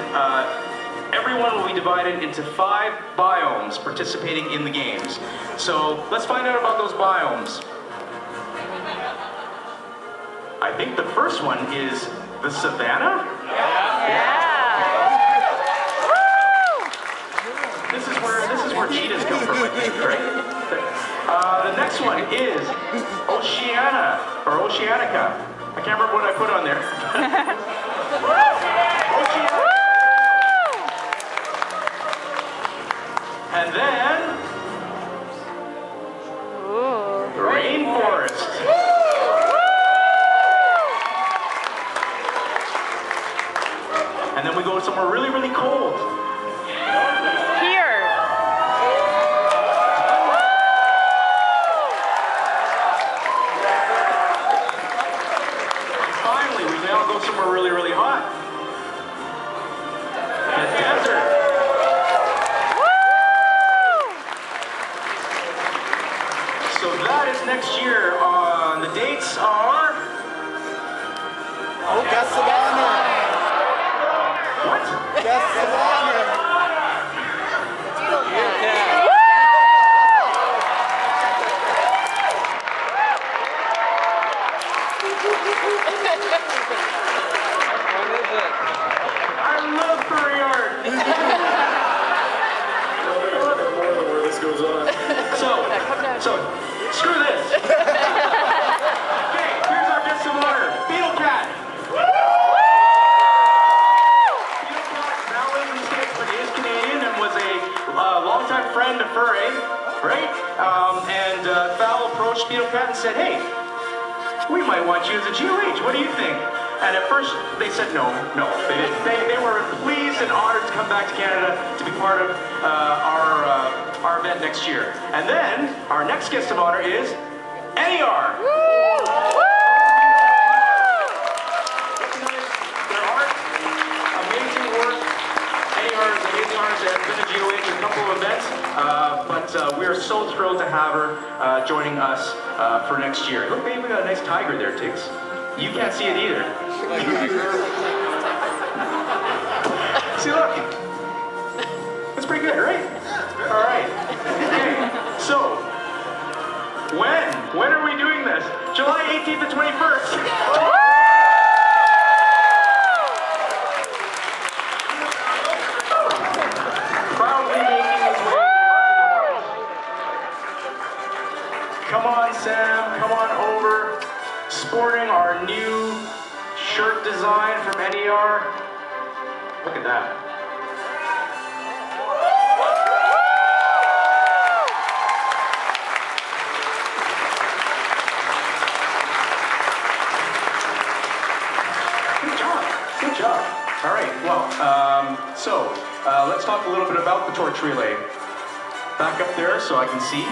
everyone will be divided into 5 biomes participating in the games. So let's find out about those biomes. I think the first one is the savannah? Yeah. This is where cheetahs come from, I think, right? The next one is Oceania, or Oceanica. I can't remember what I put on there. Oceanica. And then the rainforest. And then we go somewhere really, really cold. Here. Finally, we now go somewhere really, really hot. The desert. So that is next year. The dates are... Oh, guests of honor. What? Guests of honor. I love furry art. Where this goes on. So, screw this. Okay, here's our guest of honor, Beetlecat. Beetlecat, now lives in the States, but is Canadian and was a longtime friend of Furry, right? Thall approached Beetlecat and said, hey, we might want you as a GOH. What do you think? And at first, they said no. They didn't. They were pleased and honored to come back to Canada to be part of our event next year. And then, our next guest of honor is NER. Their art, amazing work. NER is amazing artist. Has been a GOH in a couple of events, but we are so thrilled to have her joining us for next year. Look, baby, we got a nice tiger there, Tiggs. You can't see it either. See, look. pretty good, right? All right. Okay. So, when are we doing this? July 18th to 21st. Come on, Sam, come on over. Sporting our new shirt design from NER. Look at that. Good job, good job. All right, well, so let's talk a little bit about the torch relay. Back up there so I can see.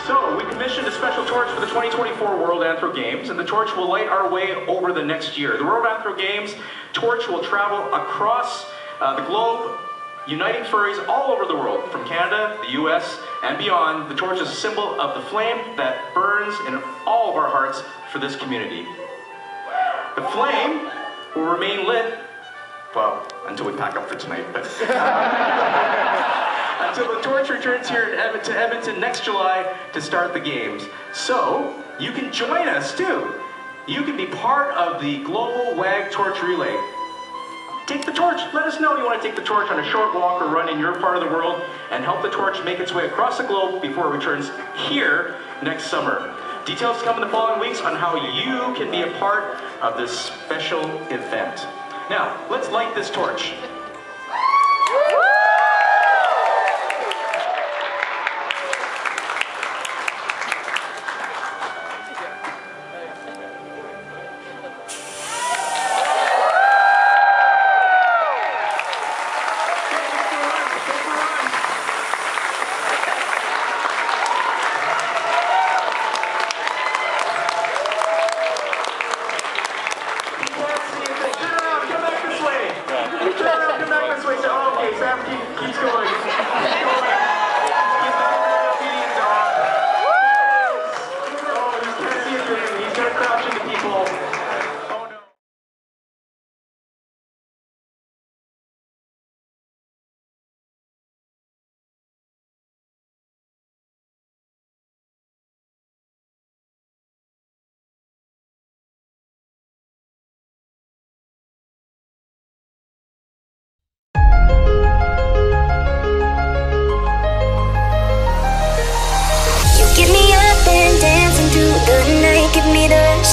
So, we commissioned a special torch for the 2024 World Anthro Games, and the torch will light our way over the next year. The World Anthro Games torch will travel across the globe, uniting furries all over the world, from Canada, the US, and beyond. The torch is a symbol of the flame that burns in all of our hearts for this community. The flame will remain lit, well, until we pack up for tonight, but until the torch returns here to Edmonton next July to start the games. So, you can join us too. You can be part of the Global WAG Torch Relay. Take the torch. Let us know you want to take the torch on a short walk or run in your part of the world and help the torch make its way across the globe before it returns here next summer. Details come in the following weeks on how you can be a part of this special event. Now, let's light this torch.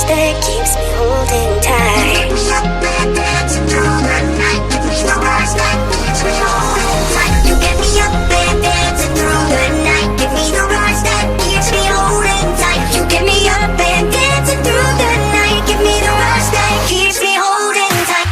That keeps me holding tight. You get me up and dancing through the night. Give me the rush that keeps me holding tight. You get me up and dancing through the night. Give me the rush that keeps me holding tight.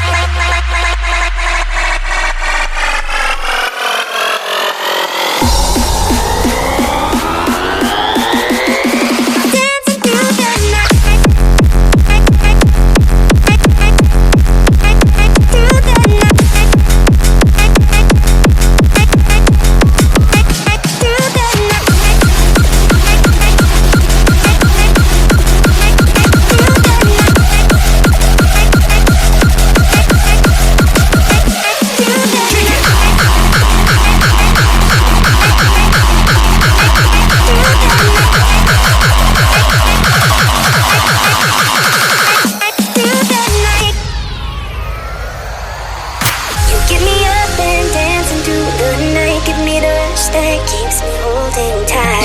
That keeps me holding tight.